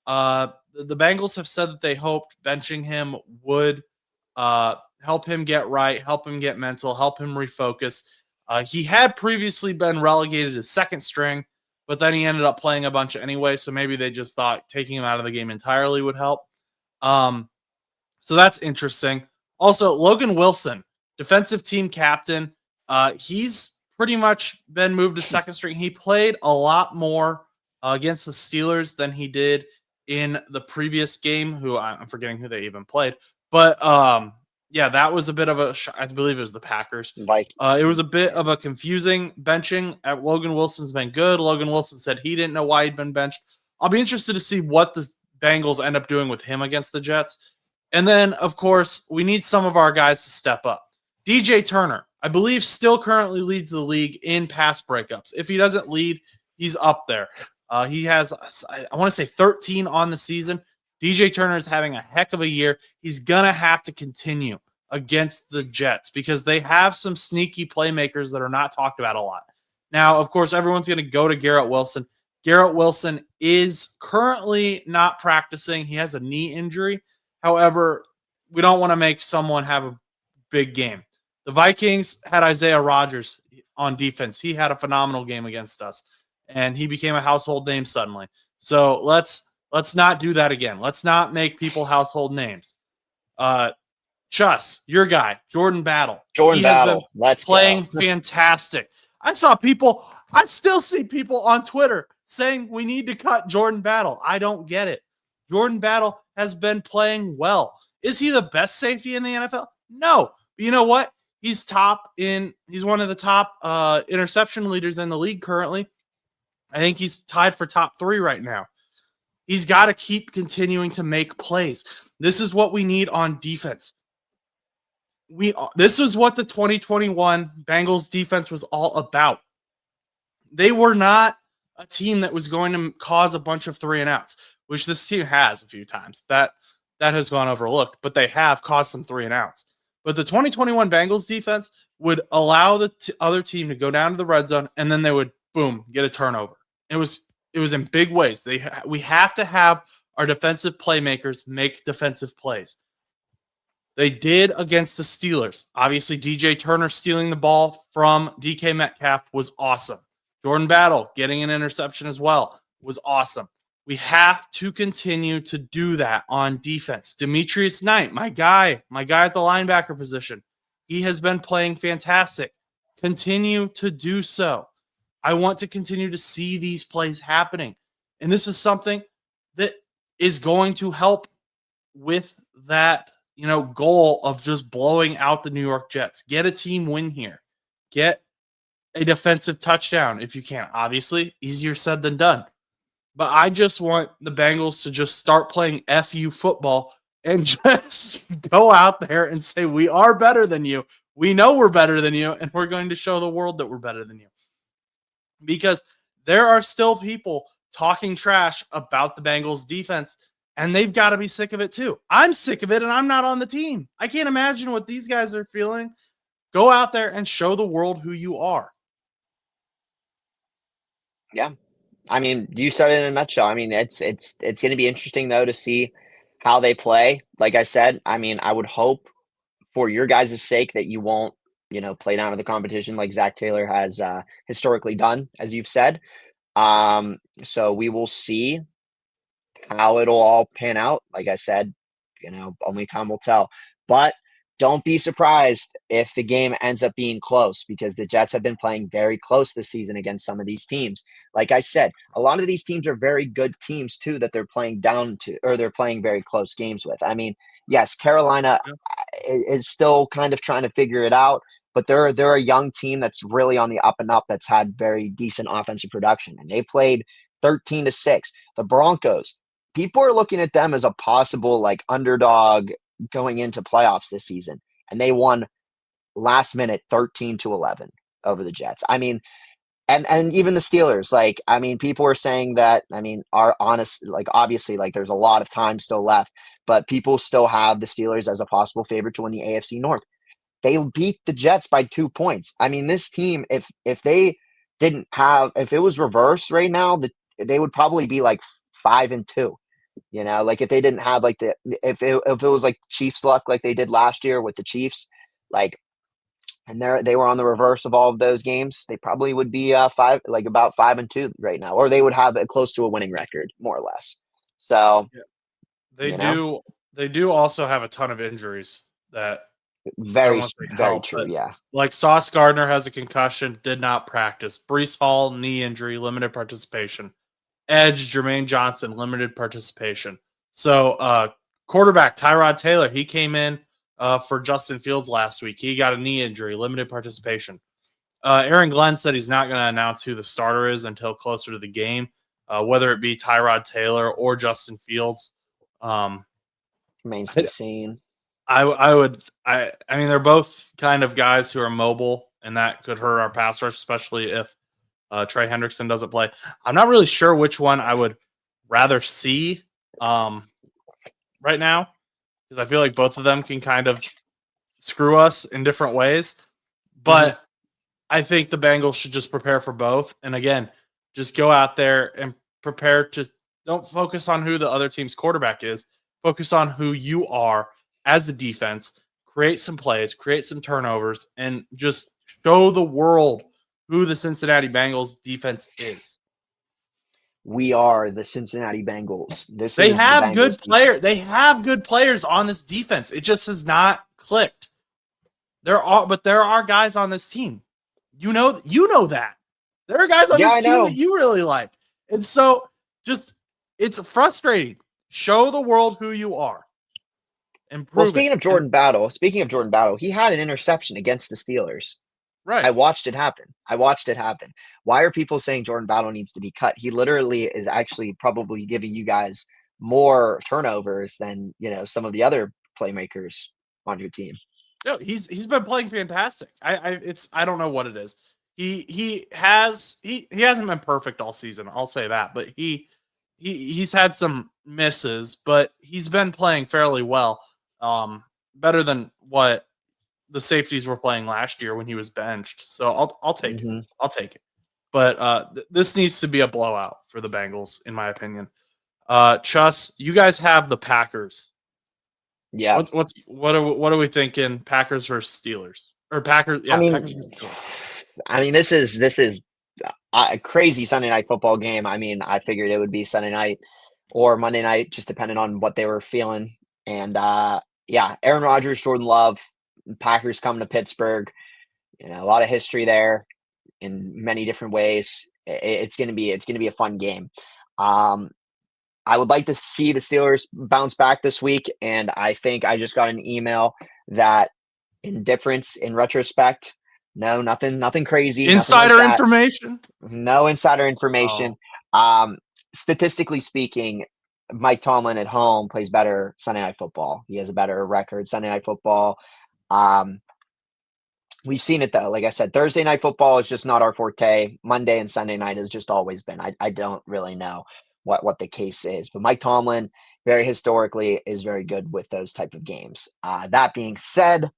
The Bengals have said that they hoped benching him would help him get right, help him get mental, help him refocus. He had previously been relegated to second string, but then he ended up playing a bunch anyway, so maybe they just thought taking him out of the game entirely would help. So that's interesting. Also, Logan Wilson, defensive team captain, he's pretty much been moved to second string. He played a lot more against the Steelers than he did in the previous game, who I'm forgetting who they even played. But yeah, that was a bit of I believe it was the Packers. It was a bit of a confusing benching. Logan Wilson's been good. Logan Wilson said he didn't know why he'd been benched. I'll be interested to see what the Bengals end up doing with him against the Jets. And then, of course, we need some of our guys to step up. DJ Turner, I believe, still currently leads the league in pass breakups. If he doesn't lead, he's up there. He has, I want to say 13 on the season. DJ Turner is having a heck of a year. He's going to have to continue against the Jets because they have some sneaky playmakers that are not talked about a lot. Now, of course, everyone's going to go to Garrett Wilson. Garrett Wilson is currently not practicing. He has a knee injury. However, we don't want to make someone have a big game. The Vikings had Isaiah Rodgers on defense. He had a phenomenal game against us, and he became a household name suddenly. So let's not do that again. Let's not make people household names. Chus, your guy, Jordan Battle. Jordan Battle. Let's playing go. fantastic. I still see people on Twitter saying we need to cut Jordan Battle. I don't get it. Jordan Battle has been playing well. Is he the best safety in the NFL? No. But you know what? He's one of the top interception leaders in the league currently. I think he's tied for top 3 right now. He's got to keep continuing to make plays. This is what we need on defense. This is what the 2021 Bengals defense was all about. They were not a team that was going to cause a bunch of 3 and outs, which this team has a few times. That has gone overlooked, but they have caused some 3 and outs. But the 2021 Bengals defense would allow the other team to go down to the red zone, and then they would, boom, get a turnover. It was in big ways. We have to have our defensive playmakers make defensive plays. They did against the Steelers. Obviously, DJ Turner stealing the ball from DK Metcalf was awesome. Jordan Battle getting an interception as well was awesome. We have to continue to do that on defense. Demetrius Knight, my guy at the linebacker position, he has been playing fantastic. Continue to do so. I want to continue to see these plays happening. And this is something that is going to help with that, goal of just blowing out the New York Jets. Get a team win here. Get a defensive touchdown if you can. Obviously, easier said than done. But I just want the Bengals to just start playing FU football and just go out there and say, we are better than you. We know we're better than you, and we're going to show the world that we're better than you. Because there are still people talking trash about the Bengals defense, and they've got to be sick of it too. I'm sick of it, and I'm not on the team. I can't imagine what these guys are feeling. Go out there and show the world who you are. Yeah. I mean, you said it in a nutshell. I mean, it's going to be interesting, though, to see how they play. Like I said, I mean, I would hope for your guys' sake that you won't, play down to the competition like Zach Taylor has historically done, as you've said. So we will see how it'll all pan out. Like I said, only time will tell. But don't be surprised if the game ends up being close, because the Jets have been playing very close this season against some of these teams. Like I said, a lot of these teams are very good teams too that they're playing down to, or they're playing very close games with. I mean, yes, Carolina is still kind of trying to figure it out, but they're a young team that's really on the up and up, that's had very decent offensive production, and they played 13-6. The Broncos, people are looking at them as a possible underdog going into playoffs this season, and they won last minute 13-11 over the Jets. I mean, and even the Steelers, people are saying that, are honest, obviously, there's a lot of time still left, but people still have the Steelers as a possible favorite to win the AFC North. They beat the Jets by 2 points. I mean, this team, if it was reversed right now, they would probably be 5-2. If they didn't have if it was Chiefs luck like they did last year with the Chiefs, and they were on the reverse of all of those games, they probably would be about 5-2 right now, or they would have close to a winning record, more or less. So they do also have a ton of injuries that very true. Yeah. Sauce Gardner has a concussion, did not practice. Breece Hall, knee injury, limited participation. Edge, Jermaine Johnson, limited participation. So quarterback Tyrod Taylor, he came in for Justin Fields last week. He got a knee injury, limited participation. Aaron Glenn said he's not going to announce who the starter is until closer to the game, whether it be Tyrod Taylor or Justin Fields. Remains to be seen. I mean, they're both kind of guys who are mobile, and that could hurt our pass rush, especially if Trey Hendrickson doesn't play. I'm not really sure which one I would rather see right now, because I feel like both of them can kind of screw us in different ways. But I think the Bengals should just prepare for both. And again, just go out there and prepare to don't focus on who the other team's quarterback is. Focus on who you are as a defense. Create some plays, create some turnovers, and just show the world who the Cincinnati Bengals defense is. We are the Cincinnati Bengals. They have good players. They have good players on this defense. It just has not clicked. There are guys on this team. You know that. There are guys on this team that you really like. And so it's frustrating. Show the world who you are. Well, speaking of Jordan Battle, he had an interception against the Steelers. Right. I watched it happen. Why are people saying Jordan Battle needs to be cut? He literally is actually probably giving you guys more turnovers than, some of the other playmakers on your team. No, he's been playing fantastic. I don't know what it is. He hasn't been perfect all season. I'll say that, but he's had some misses, but he's been playing fairly well. Better than what the safeties were playing last year when he was benched. So I'll take it. I'll take it. But this needs to be a blowout for the Bengals, in my opinion. Chus, you guys have the Packers. Yeah. What are we thinking? Packers versus Steelers, or Packers? Yeah. Packers versus Steelers. This is a crazy Sunday night football game. I figured it would be Sunday night or Monday night, just depending on what they were feeling. And Aaron Rodgers, Jordan Love, Packers coming to Pittsburgh. A lot of history there in many different ways. It's gonna be a fun game. I would like to see the Steelers bounce back this week, and I think I just got an email that in retrospect, no, nothing crazy. Insider information? No insider information. Oh. Statistically speaking, Mike Tomlin at home plays better Sunday Night Football. He has a better record Sunday Night Football. We've seen it though. Like I said, Thursday Night Football is just not our forte. Monday and Sunday night has just always been. I don't really know what the case is, but Mike Tomlin very historically is very good with those type of games. That being said,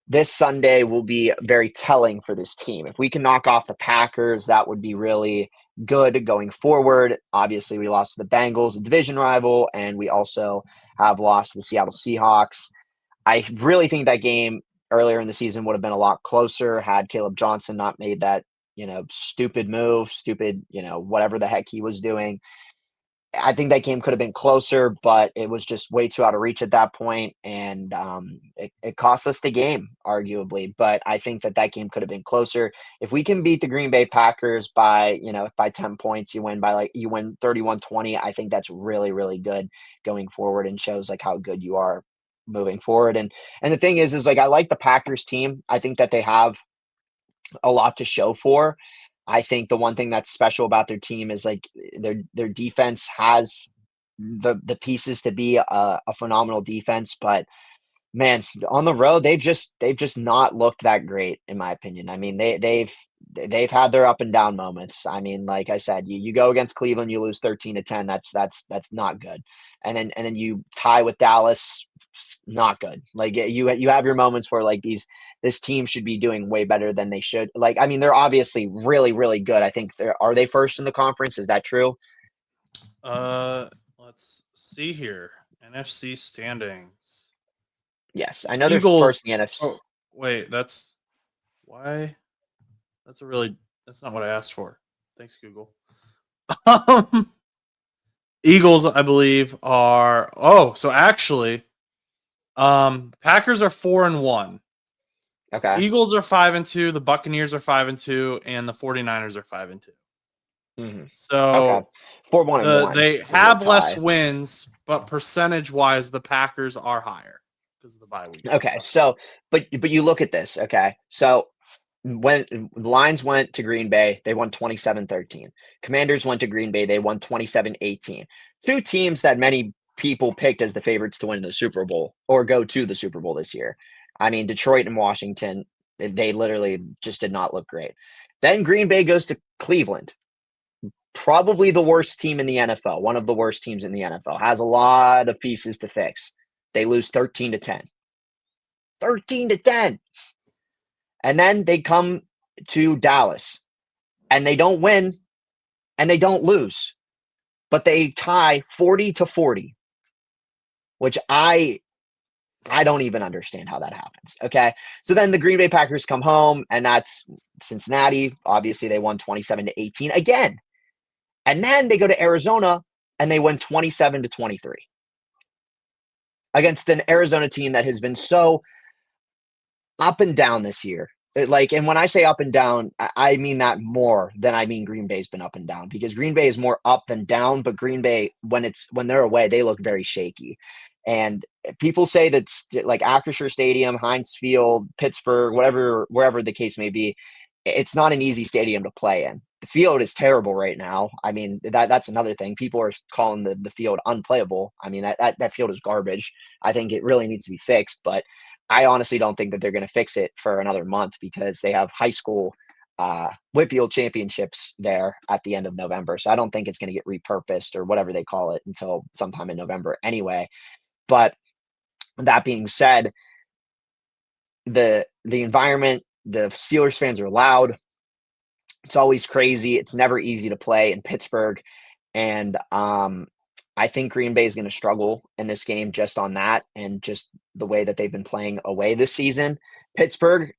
this Sunday will be very telling for this team. If we can knock off the Packers, that would be really good going forward. Obviously, we lost to the Bengals, a division rival, and we also have lost to the Seattle Seahawks. I really think that game earlier in the season would have been a lot closer had Caleb Johnson not made that, stupid move, whatever the heck he was doing. I think that game could have been closer, but it was just way too out of reach at that point, and it cost us the game, arguably. But I think that game could have been closer. If we can beat the Green Bay Packers by 10 points, you win 31-20. I think that's really, really good going forward and shows how good you are moving forward. And the thing is I like the Packers team. I think that they have a lot to show for. I think the one thing that's special about their team is their defense has the pieces to be a phenomenal defense, but man, on the road they've just not looked that great in my opinion. They've had their up and down moments. Like I said, you go against Cleveland, you lose 13-10. That's not good. And then you tie with Dallas, not good. You have your moments where this team should be doing way better than they should. They're obviously really, really good. I think are they first in the conference? Is that true? Let's see here. NFC standings. Yes, I know Eagles, they're first in the NFC. Oh, wait, that's why. That's not what I asked for. Thanks, Google. Eagles, I believe, are so actually, Packers are 4-1. Okay. Eagles are 5-2, the Buccaneers are 5-2, and the 49ers are 5-2. Mm-hmm. So okay. 4-1-1. They have less wins, but percentage-wise, the Packers are higher because of the bye week. Okay, so but you look at this, okay? So when the Lions went to Green Bay, they won 27-13. Commanders went to Green Bay, they won 27-18. Two teams that many people picked as the favorites to win the Super Bowl or go to the Super Bowl this year. Detroit and Washington, they literally just did not look great. Then Green Bay goes to Cleveland. Probably the worst team in the NFL, one of the worst teams in the NFL, has a lot of pieces to fix. They lose 13-10. 13-10. And then they come to Dallas and they don't win and they don't lose, but they tie 40-40, which I don't even understand how that happens. Okay. So then the Green Bay Packers come home, and that's Cincinnati. Obviously, they won 27-18 again. And then they go to Arizona and they win 27-23 against an Arizona team that has been so up and down this year. And when I say up and down, I mean that more than I mean Green Bay's been up and down, because Green Bay is more up than down, but Green Bay, when they're away, they look very shaky. And people say that, like, Acrisure Stadium, Heinz Field, Pittsburgh, wherever the case may be, it's not an easy stadium to play in. The field is terrible right now. I mean, that's another thing. People are calling the field unplayable. I mean, that field is garbage. I think it really needs to be fixed, but I honestly don't think that they're going to fix it for another month, because they have high school Whitfield championships there at the end of November. So I don't think it's going to get repurposed or whatever they call it until sometime in November anyway. But that being said, the environment, the Steelers fans are loud. It's always crazy. It's never easy to play in Pittsburgh. And I think Green Bay is going to struggle in this game just on that, and just the way that they've been playing away this season. Pittsburgh,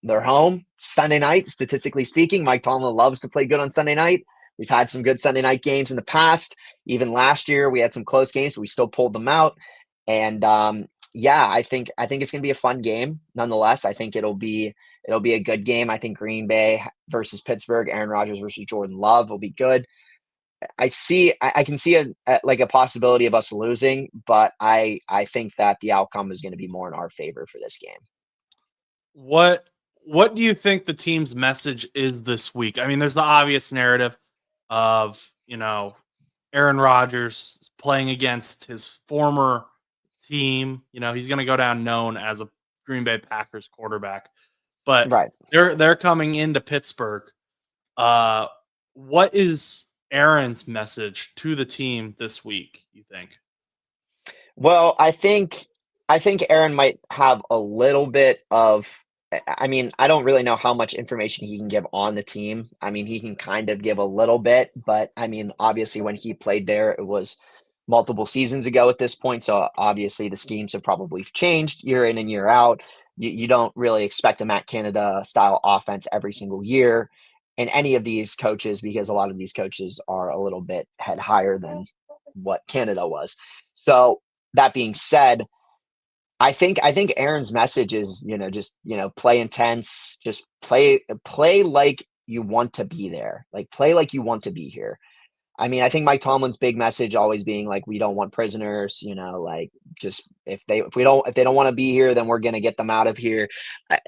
they're home Sunday night. Statistically speaking, Mike Tomlin loves to play good on Sunday night. We've had some good Sunday night games in the past. Even last year, we had some close games, but we still pulled them out. And I think it's going to be a fun game. Nonetheless, I think it'll be a good game. I think Green Bay versus Pittsburgh, Aaron Rodgers versus Jordan Love will be good. I can see a possibility of us losing, but I think that the outcome is going to be more in our favor for this game. What do you think the team's message is this week? I mean, there's the obvious narrative of, Aaron Rodgers playing against his former team. He's going to go down known as a Green Bay Packers quarterback, but right. They're coming into Pittsburgh. What is Aaron's message to the team this week, you think? Well, I think Aaron might have a little bit of, I mean, I don't really know how much information he can give on the team. I mean, he can kind of give a little bit, but I mean, obviously when he played there, it was multiple seasons ago at this point. So obviously the schemes have probably changed year in and year out. You don't really expect a Matt Canada style offense every single year in any of these coaches, because a lot of these coaches are a little bit head higher than what Canada was. So that being said, I think Aaron's message is, just, play intense, just play like you want to be there, like play like you want to be here. I mean, I think Mike Tomlin's big message always being like, we don't want prisoners, like, just if they don't want to be here, then we're going to get them out of here.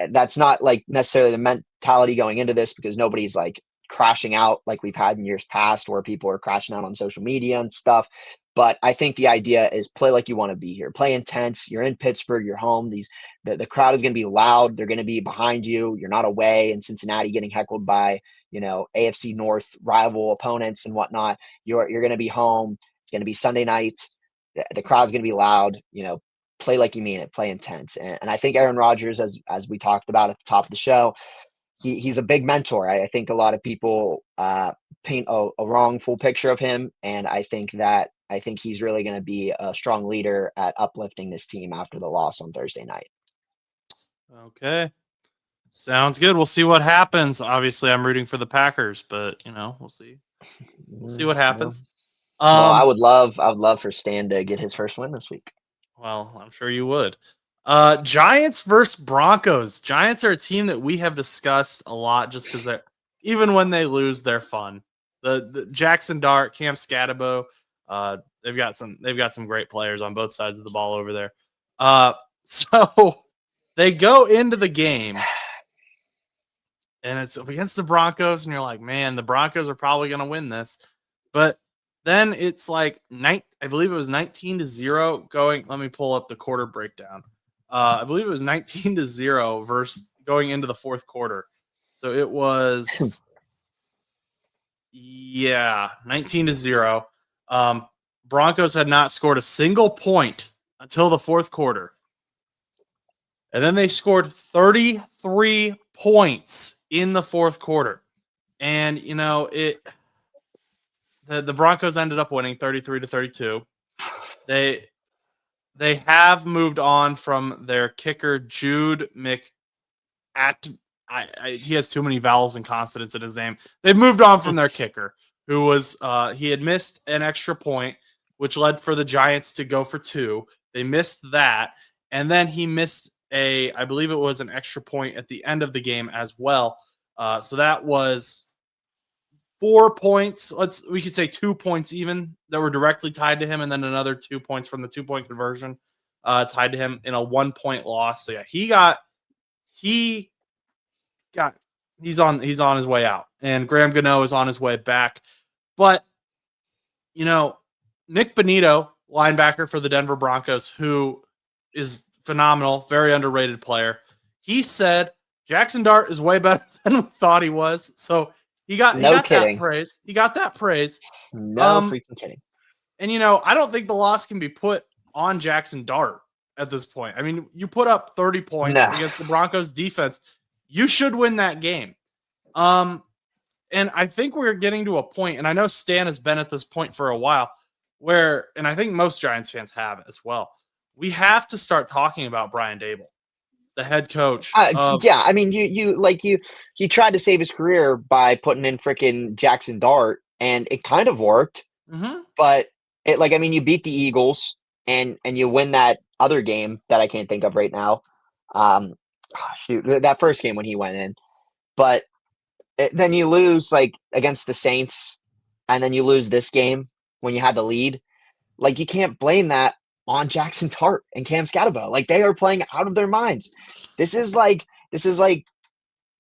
That's not like necessarily the mentality going into this, because nobody's like crashing out like we've had in years past, where people are crashing out on social media and stuff. But I think the idea is play like you want to be here, play intense. You're in Pittsburgh, you're home. The crowd is going to be loud. They're going to be behind you. You're not away in Cincinnati getting heckled by, AFC North rival opponents and whatnot. You're going to be home. It's going to be Sunday night. The crowd's going to be loud. Play like you mean it. Play intense. And I think Aaron Rodgers, as we talked about at the top of the show, he's a big mentor. I think a lot of people paint a wrongful picture of him, and I think he's really going to be a strong leader at uplifting this team after the loss on Thursday night. Okay. Sounds good. We'll see what happens. Obviously, I'm rooting for the Packers, but we'll see. We'll see what happens. Well, I would love for Stan to get his first win this week. Well, I'm sure you would. Giants versus Broncos. Giants are a team that we have discussed a lot, just because even when they lose, they're fun. The Jackson Dart, Cam Scatterbo, they've got some great players on both sides of the ball over there. So they go into the game, and it's against the Broncos, and you're like, man, the Broncos are probably going to win this. But then it's like, I believe it was 19-0 going. Let me pull up the quarter breakdown. I believe it was 19-0 versus going into the fourth quarter. So it was 19-0. Broncos had not scored a single point until the fourth quarter. And then they scored 33 points in the fourth quarter. And, the Broncos ended up winning 33-32. They have moved on from their kicker, Jude he has too many vowels and consonants in his name. They've moved on from their kicker, who was he had missed an extra point, which led for the Giants to go for 2. They missed that, and then he missed I believe it was an extra point at the end of the game as well. So that was 4 points. We could say 2 points even that were directly tied to him, and then another 2 points from the 2-point conversion tied to him in a 1-point loss. So yeah, he's on his way out, and Graham Gano is on his way back. But Nick Bonito, linebacker for the Denver Broncos, who is phenomenal, very underrated player, he said Jackson Dart is way better than we thought he was. So he got that praise. He got that praise. No freaking kidding. And I don't think the loss can be put on Jackson Dart at this point. I mean, you put up 30 points against the Broncos defense. You should win that game. And I think we're getting to a point, and I know Stan has been at this point for a while, and I think most Giants fans have as well. We have to start talking about Brian Daboll, the head coach. I mean, he tried to save his career by putting in freaking Jackson Dart, and it kind of worked. Mm-hmm. But you beat the Eagles, and you win that other game that I can't think of right now. That first game when he went in, but then you lose against the Saints, and then you lose this game when you had the lead. You can't blame that on Jackson Dart and Cam Scatterbo. They are playing out of their minds. This is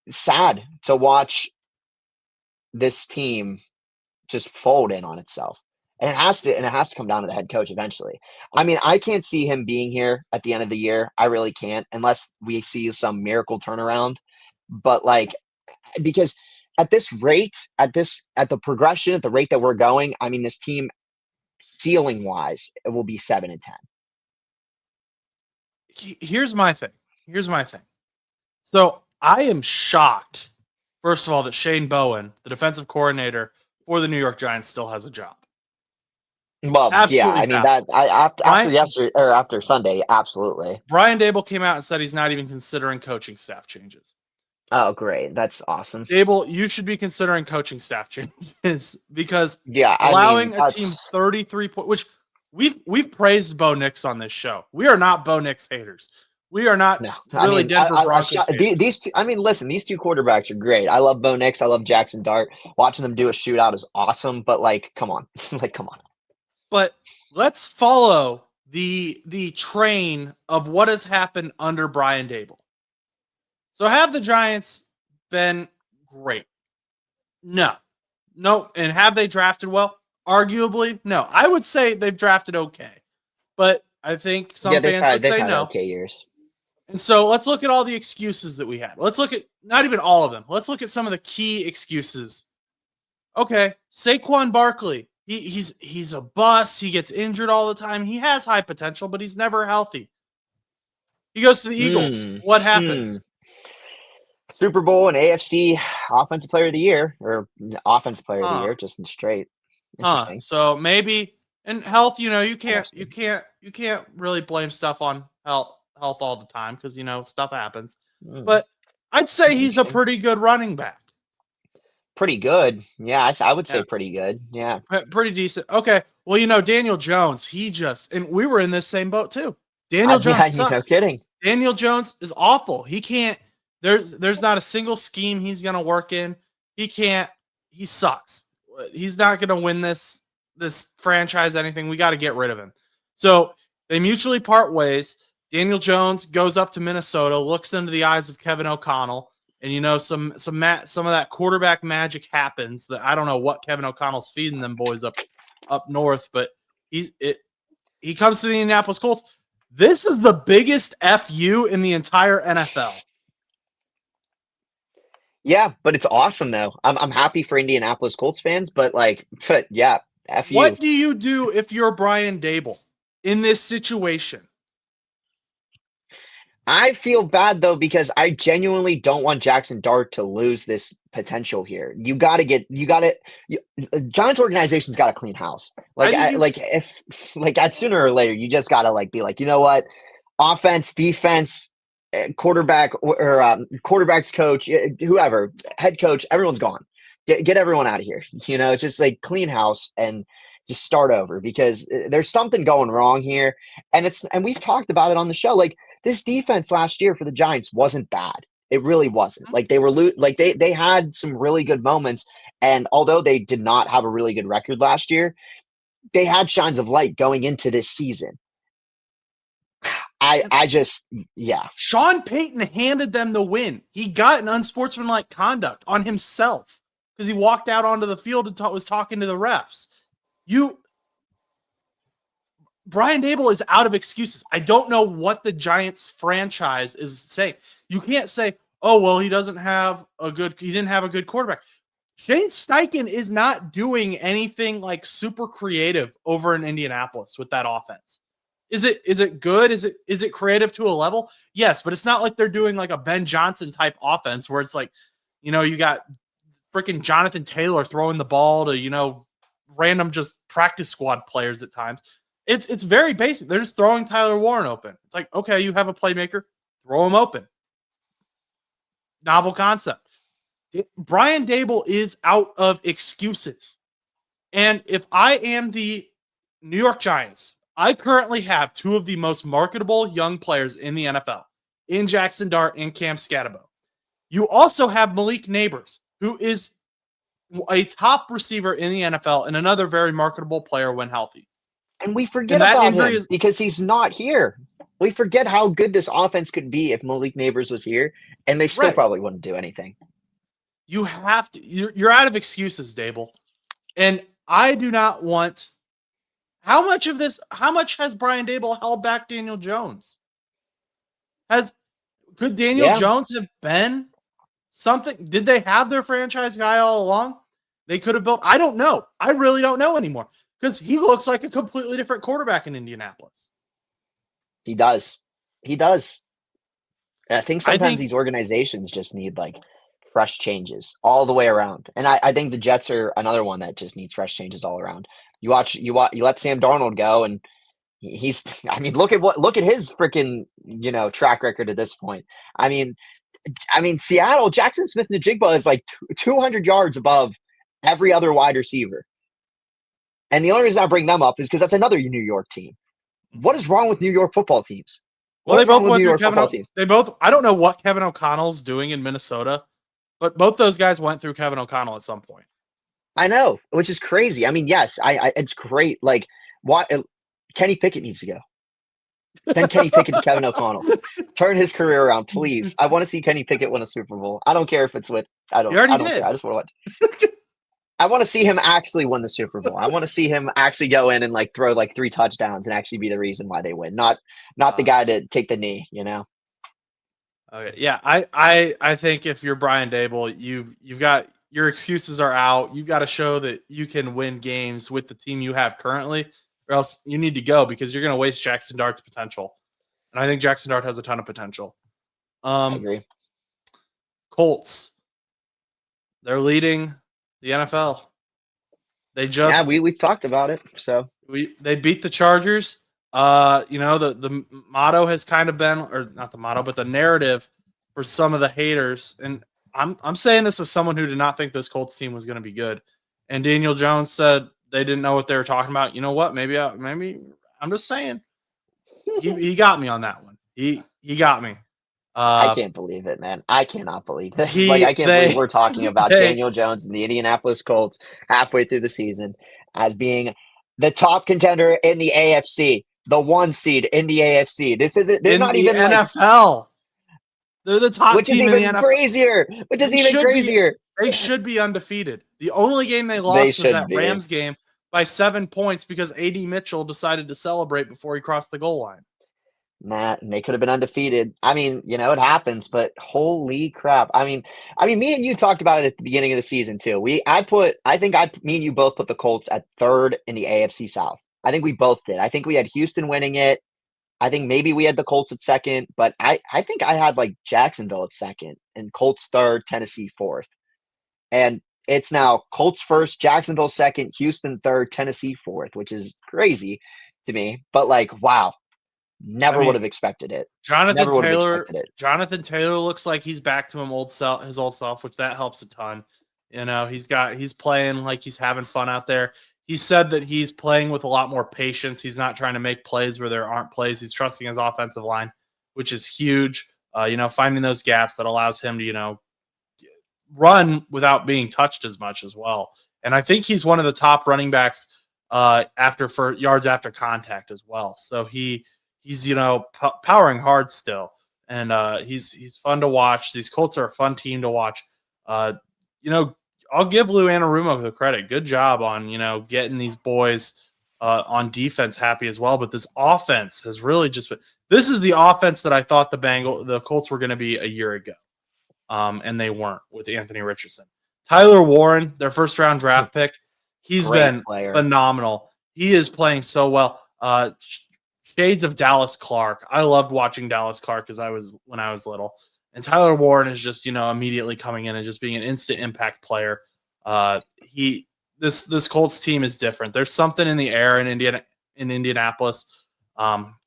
sad to watch this team just fold in on itself. And it has to come down to the head coach eventually. I mean, I can't see him being here at the end of the year. I really can't, unless we see some miracle turnaround. But because at this rate, at the progression, at the rate that we're going, I mean, this team ceiling wise, it will be 7-10. Here's my thing. So I am shocked, first of all, that Shane Bowen, the defensive coordinator for the New York Giants, still has a job. Well, absolutely, yeah, I mean that after Sunday, absolutely. Brian Daboll came out and said he's not even considering coaching staff changes. Oh, great. That's awesome. Daboll, you should be considering coaching staff changes because allowing a team 33 points, which we've praised Bo Nix on this show. We are not Bo Nix haters. We are not Denver Broncos haters. These two, listen, these two quarterbacks are great. I love Bo Nix. I love Jackson Dart. Watching them do a shootout is awesome, but come on. Come on. But let's follow the train of what has happened under Brian Daboll. So have the Giants been great? No. And have they drafted well? Arguably, no. I would say they've drafted okay. But I think some fans would say no. Okay years. And so let's look at all the excuses that we had. Let's look at not even all of them. Let's look at some of the key excuses. Okay, Saquon Barkley. He's a bust. He gets injured all the time. He has high potential, but he's never healthy. He goes to the Eagles. What happens? Super Bowl and AFC Offensive Player of the Year, or Offensive Player of the Year, just in straight. Interesting. So maybe in health, you can't really blame stuff on health all the time because stuff happens. But I'd say he's a pretty good running back. Pretty good. Yeah, I would say pretty good. Yeah. Pretty decent. Okay. Well, Daniel Jones, and we were in this same boat too. Daniel Jones sucks. No kidding. Daniel Jones is awful. He can't, there's not a single scheme he's going to work in. He sucks. He's not going to win this franchise anything. We got to get rid of him. So they mutually part ways. Daniel Jones goes up to Minnesota, looks into the eyes of Kevin O'Connell, and some of that quarterback magic happens. That I don't know what Kevin O'Connell's feeding them boys up north, but he comes to the Indianapolis Colts. This is the biggest FU in the entire NFL. Yeah, but it's awesome though. I'm happy for Indianapolis Colts fans, but like, but yeah, F you. What do you do if you're Brian Daboll in this situation? I feel bad though because I genuinely don't want Jackson Dart to lose this potential here. Giants organization's got to clean house. I think you At sooner or later, you just got to like be like, you know what, offense, defense, quarterback or quarterback's coach, whoever, head coach, everyone's gone. Get everyone out of here. You know, just like clean house and just start over because there's something going wrong here, and we've talked about it on the show. Like this defense last year for the Giants wasn't bad. It really wasn't. Like they had some really good moments, and although they did not have a really good record last year, they had shines of light going into this season. I just, yeah. Sean Payton handed them the win. He got an unsportsmanlike conduct on himself because he walked out onto the field and was talking to the refs. Brian Daboll is out of excuses. I don't know what the Giants franchise is saying. You can't say, oh, well, he didn't have a good quarterback. Shane Steichen is not doing anything like super creative over in Indianapolis with that offense. Is it good? Is it creative to a level? Yes, but it's not like they're doing like a Ben Johnson type offense where it's like, you got freaking Jonathan Taylor throwing the ball to, random just practice squad players at times. It's very basic. They're just throwing Tyler Warren open. It's like, okay, you have a playmaker, throw him open. Novel concept. Brian Daboll is out of excuses. And if I am the New York Giants, I currently have two of the most marketable young players in the NFL, in Jackson Dart and Cam Scatterbo. You also have Malik Neighbors, who is a top receiver in the NFL and another very marketable player when healthy. And we forget about him because he's not here. We forget how good this offense could be if Malik Neighbors was here, and they still probably wouldn't do anything. You have to. You're out of excuses, Daboll. And I do not want... How much has Brian Daboll held back Daniel Jones? Could Daniel Jones have been something? Did they have their franchise guy all along? They could have built. I don't know. I really don't know anymore because he looks like a completely different quarterback in Indianapolis. He does. I think sometimes these organizations just need like fresh changes all the way around. And I think the Jets are another one that just needs fresh changes all around. You let Sam Darnold go, and look at his freaking, track record at this point. I mean, Seattle, Jackson Smith-Njigba is like 200 yards above every other wide receiver. And the only reason I bring them up is because that's another New York team. What is wrong with New York football teams? They both went through Kevin. I don't know what Kevin O'Connell's doing in Minnesota, but both those guys went through Kevin O'Connell at some point. I know, which is crazy. I mean, yes, it's great. Like, what Kenny Pickett needs to go. Send Kenny Pickett to Kevin O'Connell. Turn his career around, please. I want to see Kenny Pickett win a Super Bowl. I don't care if it's with. I don't care. I just want to. I want to see him actually win the Super Bowl. I want to see him actually go in and like throw like 3 touchdowns and actually be the reason why they win. Not the guy to take the knee. Okay, yeah, I think if you're Brian Daboll, you've got your excuses are out. You've got to show that you can win games with the team you have currently, or else you need to go because you're going to waste Jackson Dart's potential. And I think Jackson Dart has a ton of potential. I agree. Colts, they're leading the NFL. We talked about it. So they beat the Chargers. The motto has kind of been, or not the motto, but the narrative for some of the haters. And I'm saying this as someone who did not think this Colts team was going to be good. And Daniel Jones said they didn't know what they were talking about. You know what? Maybe I'm just saying he got me on that one. He got me. I can't believe it, man. I cannot believe this. I can't believe we're talking about Daniel Jones and the Indianapolis Colts halfway through the season as being the top contender in the AFC, the 1 seed in the AFC. They're not even NFL. They're the top team in the NFL. Crazier. Which is even crazier. They should be undefeated. The only game they lost was that Rams game by 7 points because A.D. Mitchell decided to celebrate before he crossed the goal line. Nah, and they could have been undefeated. I mean, it happens, but holy crap. I mean, me and you talked about it at the beginning of the season too. Me and you both put the Colts at third in the AFC South. I think we both did. I think we had Houston winning it. I think maybe we had the Colts at second, but I think I had like Jacksonville at second and Colts third, Tennessee fourth. And it's now Colts first, Jacksonville second, Houston third, Tennessee fourth, which is crazy to me. But like, wow, I never would mean, have expected it. Jonathan Never would have Taylor. expected it. Jonathan Taylor looks like he's back to his old self, which that helps a ton. He's playing like he's having fun out there. He said that he's playing with a lot more patience. He's not trying to make plays where there aren't plays. He's trusting his offensive line, which is huge. Finding those gaps that allows him to, run without being touched as much as well. And I think he's one of the top running backs for yards after contact as well. So he's powering hard still, and he's fun to watch. These Colts are a fun team to watch. I'll give Lou Anarumo the credit. Good job on getting these boys on defense happy as well. But this offense has really this is the offense that I thought the Colts were going to be a year ago, and they weren't with Anthony Richardson. Tyler Warren, their first round draft pick, he's been phenomenal. He is playing so well. Shades of Dallas Clark. I loved watching Dallas Clark when I was little. And Tyler Warren is just, immediately coming in and just being an instant impact player. This Colts team is different. There's something in the air in Indianapolis,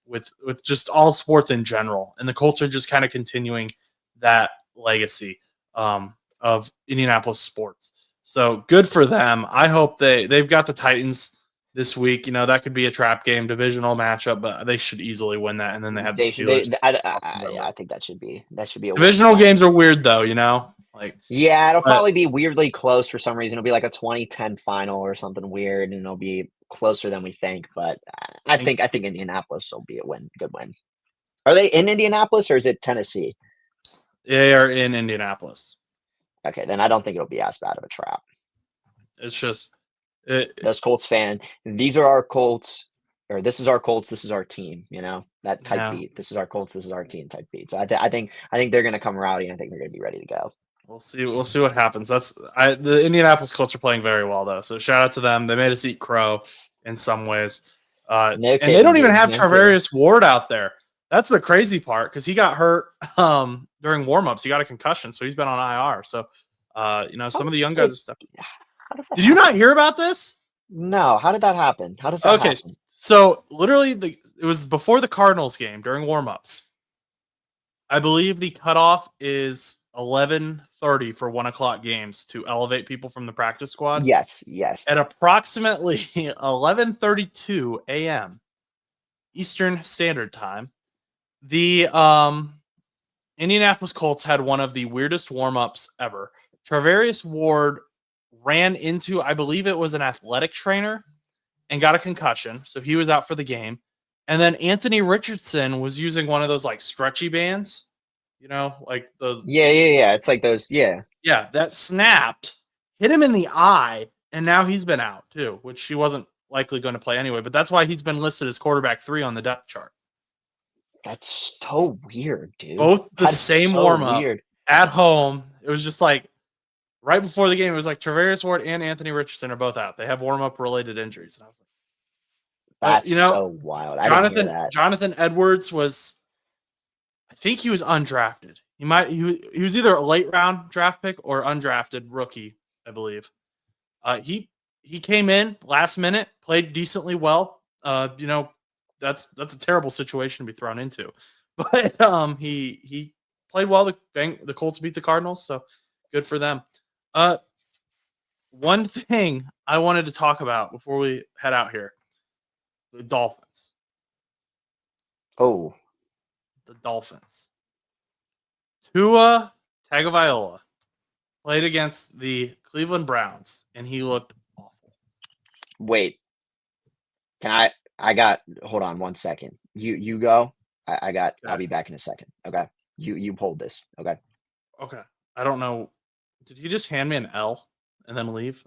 with just all sports in general. And the Colts are just kind of continuing that legacy of Indianapolis sports. So good for them. I hope they've got the Titans this week. That could be a trap game, divisional matchup, but they should easily win that. And then they have the Steelers. I think that should be a divisional games are weird though, it'll probably be weirdly close for some reason. It'll be like a 20-10 final or something weird, and it'll be closer than we think. But I think Indianapolis will be good win. Are they in Indianapolis or is it Tennessee? They are in Indianapolis. Okay, then I don't think it'll be as bad of a trap. It's just those Colts fan. These are our Colts, or this is our Colts. This is our team. That type beat. This is our Colts. This is our team type beat. So I think they're going to come rowdy. And I think they're going to be ready to go. We'll see what happens. The Indianapolis Colts are playing very well though. So shout out to them. They made us eat crow in some ways. And they don't even have Travarius Ward out there. That's the crazy part because he got hurt during warmups. He got a concussion, so he's been on IR. So some of the young guys are stepping. Did you not hear about this? No. How did that happen? How does that happen? So literally, it was before the Cardinals game during warmups. I believe the cutoff is 11:30 for 1:00 games to elevate people from the practice squad. Yes. At approximately 11:32 a.m. Eastern Standard Time, the Indianapolis Colts had one of the weirdest warmups ever. Travarius Ward ran into, I believe it was an athletic trainer, and got a concussion, so he was out for the game. And then Anthony Richardson was using one of those like stretchy bands, like those. Yeah. It's like those. Yeah. That snapped, hit him in the eye, and now he's been out too, which he wasn't likely going to play anyway. But that's why he's been listed as quarterback 3 on the depth chart. That's so weird, dude. Both the same warm-up at home. It was just like right before the game, it was like Travarius Ward and Anthony Richardson are both out. They have warm-up related injuries. And I was like, that's so wild. Jonathan Edwards I think he was undrafted. He was either a late round draft pick or undrafted rookie, I believe. He came in last minute, played decently well. That's a terrible situation to be thrown into, but he played well. The Colts beat the Cardinals, so good for them. One thing I wanted to talk about before we head out here: the Dolphins. Oh, the Dolphins. Tua Tagovailoa played against the Cleveland Browns, and he looked awful. Wait, hold on 1 second. You go. I'll be back in a second. Okay. You hold this. Okay. Okay. I don't know. Did he just hand me an L and then leave?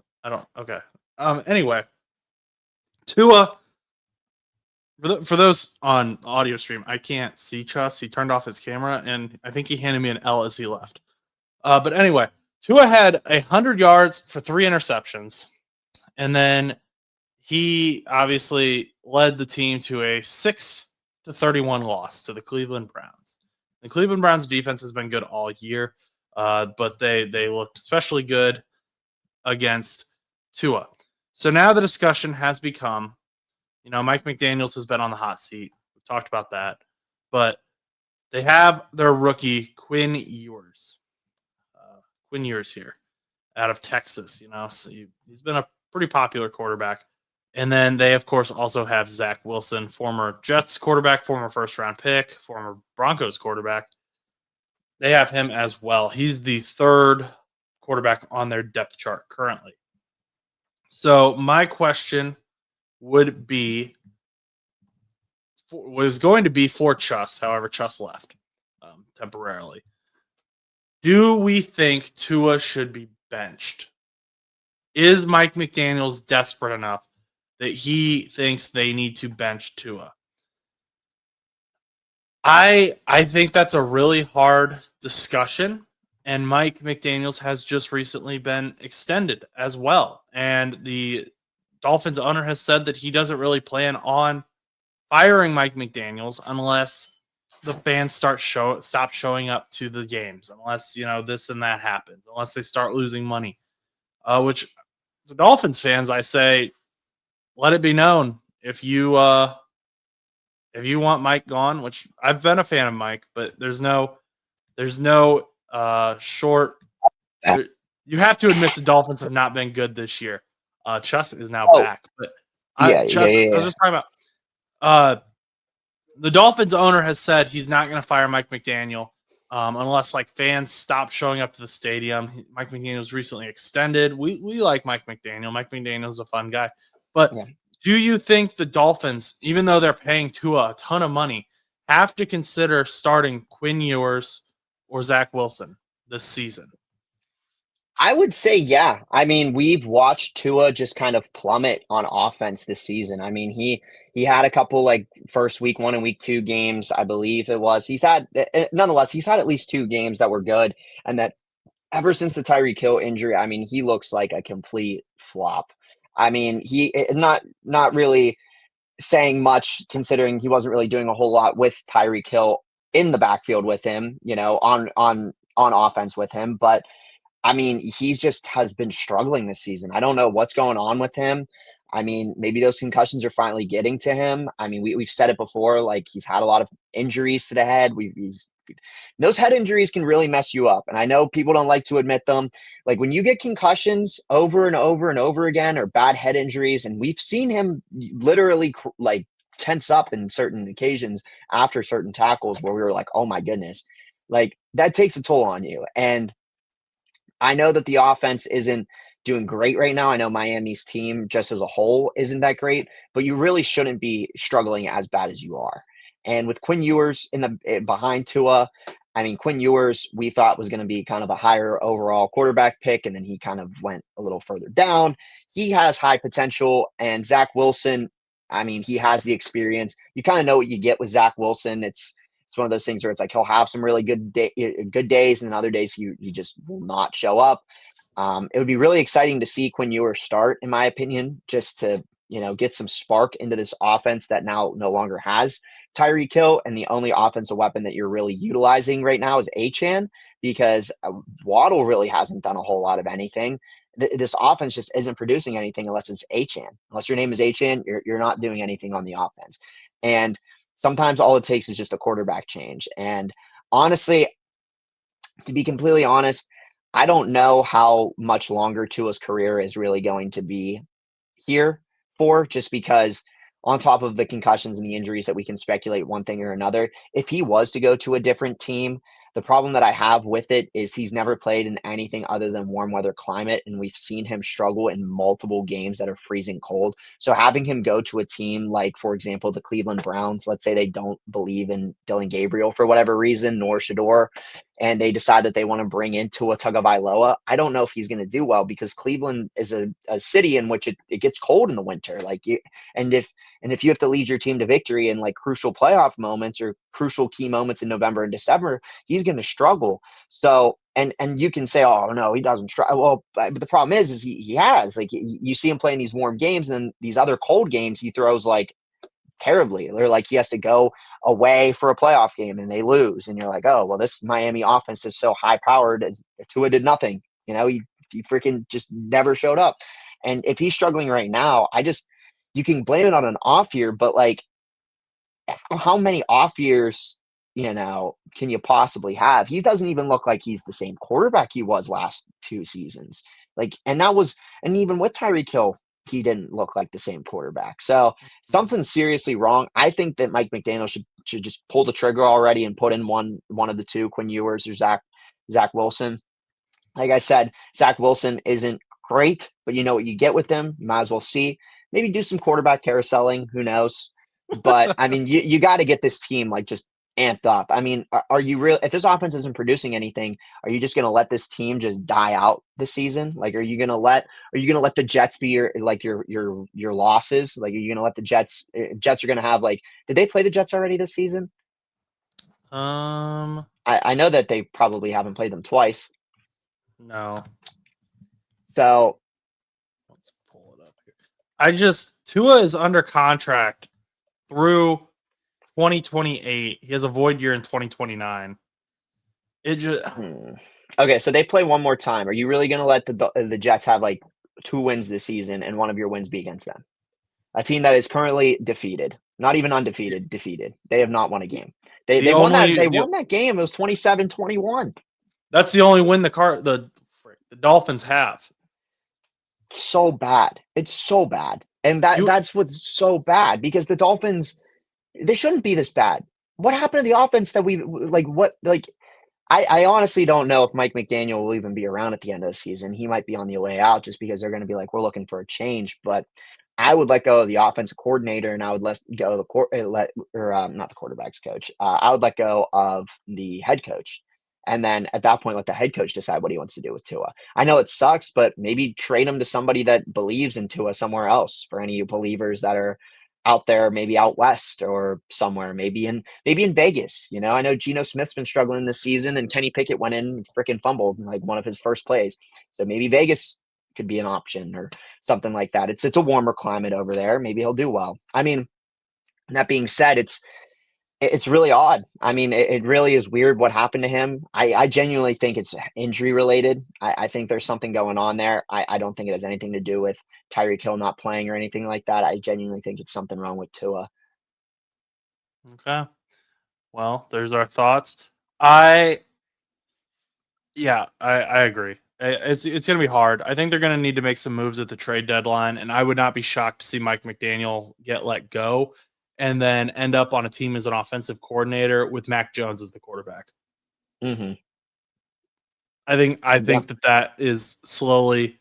Okay. Anyway, Tua For those on audio stream, I can't see Chus. He turned off his camera, and I think he handed me an L as he left. But anyway, Tua had 100 yards for 3 interceptions, and then he obviously led the team to a 6-31 loss to the Cleveland Browns. The Cleveland Browns defense has been good all year, but they looked especially good against Tua. So now the discussion has become, Mike McDaniels has been on the hot seat. We've talked about that, but they have their rookie Quinn Ewers. Quinn Ewers here out of Texas, so he's been a pretty popular quarterback. And then they, of course, also have Zach Wilson, former Jets quarterback, former first-round pick, former Broncos quarterback. They have him as well. He's the third quarterback on their depth chart currently. So my question was going to be for Chus. However, Chus left temporarily. Do we think Tua should be benched? Is Mike McDaniels desperate enough that he thinks they need to bench Tua? I think that's a really hard discussion, and Mike McDaniels has just recently been extended as well. And the Dolphins owner has said that he doesn't really plan on firing Mike McDaniels unless the fans stop showing up to the games, unless this and that happens, unless they start losing money. Which the Dolphins fans, I say, let it be known if you want Mike gone, which I've been a fan of Mike, but there's no short. You have to admit the Dolphins have not been good this year. Chus is now back, but Chus, I was just talking about. The Dolphins owner has said he's not going to fire Mike McDaniel unless fans stop showing up to the stadium. Mike McDaniel was recently extended. We like Mike McDaniel. Mike McDaniel's a fun guy, but do you think the Dolphins, even though they're paying Tua a ton of money, have to consider starting Quinn Ewers or Zach Wilson this season? I would say, yeah. I mean, we've watched Tua just kind of plummet on offense this season. I mean, he had a couple first week 1 and week 2 games, I believe it was. Nonetheless, he's had at least 2 games that were good, and that ever since the Tyreek Hill injury, I mean, he looks like a complete flop. I mean, he not really saying much considering he wasn't really doing a whole lot with Tyreek Hill in the backfield with him, on offense with him, but I mean, he just has been struggling this season. I don't know what's going on with him. I mean, maybe those concussions are finally getting to him. I mean, we've said it before, he's had a lot of injuries to the head. Those head injuries can really mess you up. And I know people don't like to admit them. When you get concussions over and over and over again, or bad head injuries, and we've seen him literally tense up in certain occasions after certain tackles where we were like, oh my goodness, that takes a toll on you. And I know that the offense isn't doing great right now. I know Miami's team just as a whole isn't that great, but you really shouldn't be struggling as bad as you are. And with Quinn Ewers behind Tua, I mean, Quinn Ewers, we thought was going to be kind of a higher overall quarterback pick, and then he kind of went a little further down. He has high potential, and Zach Wilson, I mean, he has the experience. You kind of know what you get with Zach Wilson. It's one of those things where it's he'll have some really good days, and then other days he just will not show up. It would be really exciting to see Quinn Ewers start, in my opinion, just to get some spark into this offense that now no longer has Tyreek Hill, and the only offensive weapon that you're really utilizing right now is Achane, because Waddle really hasn't done a whole lot of anything. This offense just isn't producing anything unless it's Achane. Unless your name is Achane, you're not doing anything on the offense. And sometimes all it takes is just a quarterback change. And honestly, to be completely honest, I don't know how much longer Tua's career is really going to be here for, just because on top of the concussions and the injuries that we can speculate one thing or another, if he was to go to a different team, The problem that I have with it is he's never played in anything other than warm weather climate, and we've seen him struggle in multiple games that are freezing cold. So having him go to a team like, for example, the Cleveland Browns, let's say they don't believe in Dylan Gabriel for whatever reason, nor Shador, and they decide that they want to bring in Tua Tagovailoa, I don't know if he's going to do well because Cleveland is a city in which it gets cold in the winter. And if you have to lead your team to victory in like crucial playoff moments or crucial key moments in November and December, he's going to struggle. So, and you can say, oh no, he doesn't struggle. Well, but the problem is he has, like, you see him playing these warm games, and then these other cold games he throws like terribly. They're like he has to go away for a playoff game and they lose, and you're like, oh well, this Miami offense is so high powered. Tua did nothing. He freaking just never showed up. And if he's struggling right now, you can blame it on an off year, but like, how many off years, can you possibly have? He doesn't even look like he's the same quarterback he was last 2 seasons. And even with Tyreek Hill, he didn't look like the same quarterback. So something's seriously wrong. I think that Mike McDaniel should just pull the trigger already and put in one of the two, Quinn Ewers or Zach Wilson. Like I said, Zach Wilson isn't great, but you know what you get with him. You might as well see. Maybe do some quarterback carouseling. Who knows? But I mean, you got to get this team like just amped up. I mean, are you real? If this offense isn't producing anything, are you just going to let this team just die out this season? Like, are you going to let the Jets be your losses? Like, are you going to let the Jets are going to have did they play the Jets already this season? I know that they probably haven't played them twice. No. So let's pull it up here. Tua is under contract through 2028. He has a void year in 2029. Okay, so they play one more time. Are you really going to let the Jets have 2 wins this season and one of your wins be against them? A team that is currently defeated, not even undefeated, defeated. They have not won a game. They won that game. It was 27-21. That's the only win the Dolphins have. It's so bad. It's so bad. And that's what's so bad, because the Dolphins, they shouldn't be this bad. What happened to the offense that I honestly don't know if Mike McDaniel will even be around at the end of the season. He might be on the way out just because they're going to be like, we're looking for a change. But I would let go of the offensive coordinator, and I would let go of not the quarterback's coach. I would let go of the head coach. And then at that point, let the head coach decide what he wants to do with Tua. I know it sucks, but maybe trade him to somebody that believes in Tua somewhere else, for any of you believers that are out there, maybe out west or somewhere, maybe in Vegas. I know Geno Smith's been struggling this season, and Kenny Pickett went in and freaking fumbled one of his first plays. So maybe Vegas could be an option or something like that. It's a warmer climate over there. Maybe he'll do well. I mean, that being said, it's really odd. I mean, it really is weird what happened to him. I genuinely think it's injury related. I think there's something going on there. I don't think it has anything to do with Tyreek Hill not playing or anything like that. I genuinely think it's something wrong with Tua. Okay. Well, there's our thoughts. I agree. It's going to be hard. I think they're going to need to make some moves at the trade deadline, and I would not be shocked to see Mike McDaniel get let go and then end up on a team as an offensive coordinator with Mac Jones as the quarterback. Mm-hmm. I think that is slowly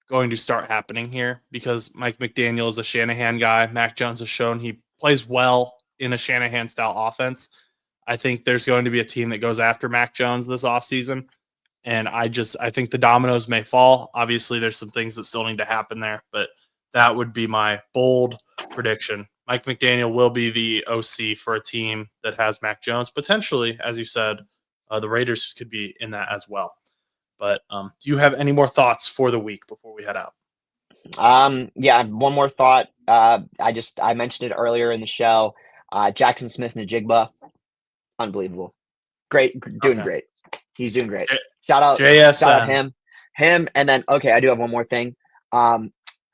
going to start happening here, because Mike McDaniel is a Shanahan guy. Mac Jones has shown he plays well in a Shanahan-style offense. I think there's going to be a team that goes after Mac Jones this offseason. And I think the dominoes may fall. Obviously, there's some things that still need to happen there, but that would be my bold prediction. Mike McDaniel will be the OC for a team that has Mac Jones. Potentially, as you said, the Raiders could be in that as well. But do you have any more thoughts for the week before we head out? Yeah, one more thought. I mentioned it earlier in the show. Jackson Smith-Njigba, unbelievable. Great, doing great. He's doing great. Shout out him. And then, okay, I do have one more thing.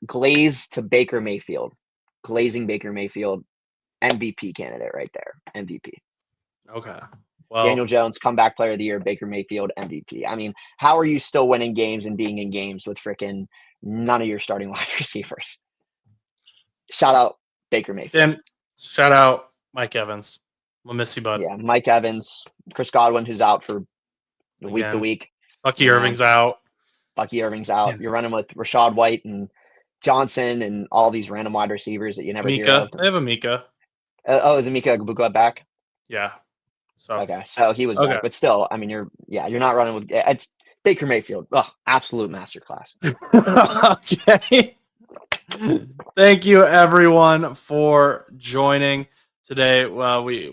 Glaze to Baker Mayfield. Glazing Baker Mayfield, MVP candidate right there. MVP. Okay. Well, Daniel Jones, comeback player of the year, Baker Mayfield, MVP. I mean, how are you still winning games and being in games with freaking none of your starting wide receivers? Shout out Baker Mayfield. And shout out Mike Evans. We'll miss you, bud. Yeah, Mike Evans, Chris Godwin, who's out for week to Again. week. Bucky Irving's out. Bucky Irving's out. You're running with Rashad White and Johnson and all these random wide receivers that you never hear of. They have a Mika. Is Mika Egbuka back? Yeah. So okay, so he was back, but still, I mean, you're not running with it's Baker Mayfield. Oh, absolute masterclass. Okay. Thank you, everyone, for joining today. Well, we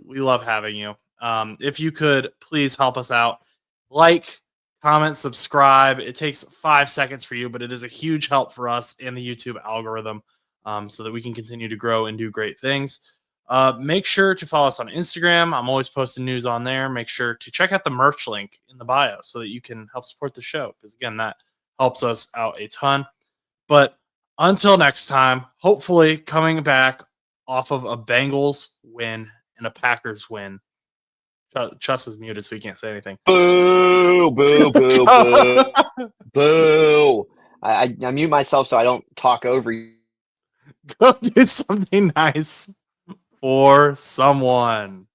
love having you. If you could please help us out, like, comment, subscribe. It takes 5 seconds for you, but it is a huge help for us and the YouTube algorithm, so that we can continue to grow and do great things. Make sure to follow us on Instagram. I'm always posting news on there. Make sure to check out the merch link in the bio so that you can help support the show, because again, that helps us out a ton. But until next time, hopefully coming back off of a Bengals win and a Packers win. Chus is muted, so he can't say anything. Boo, boo, boo, boo, boo. I mute myself so I don't talk over you. Go do something nice for someone.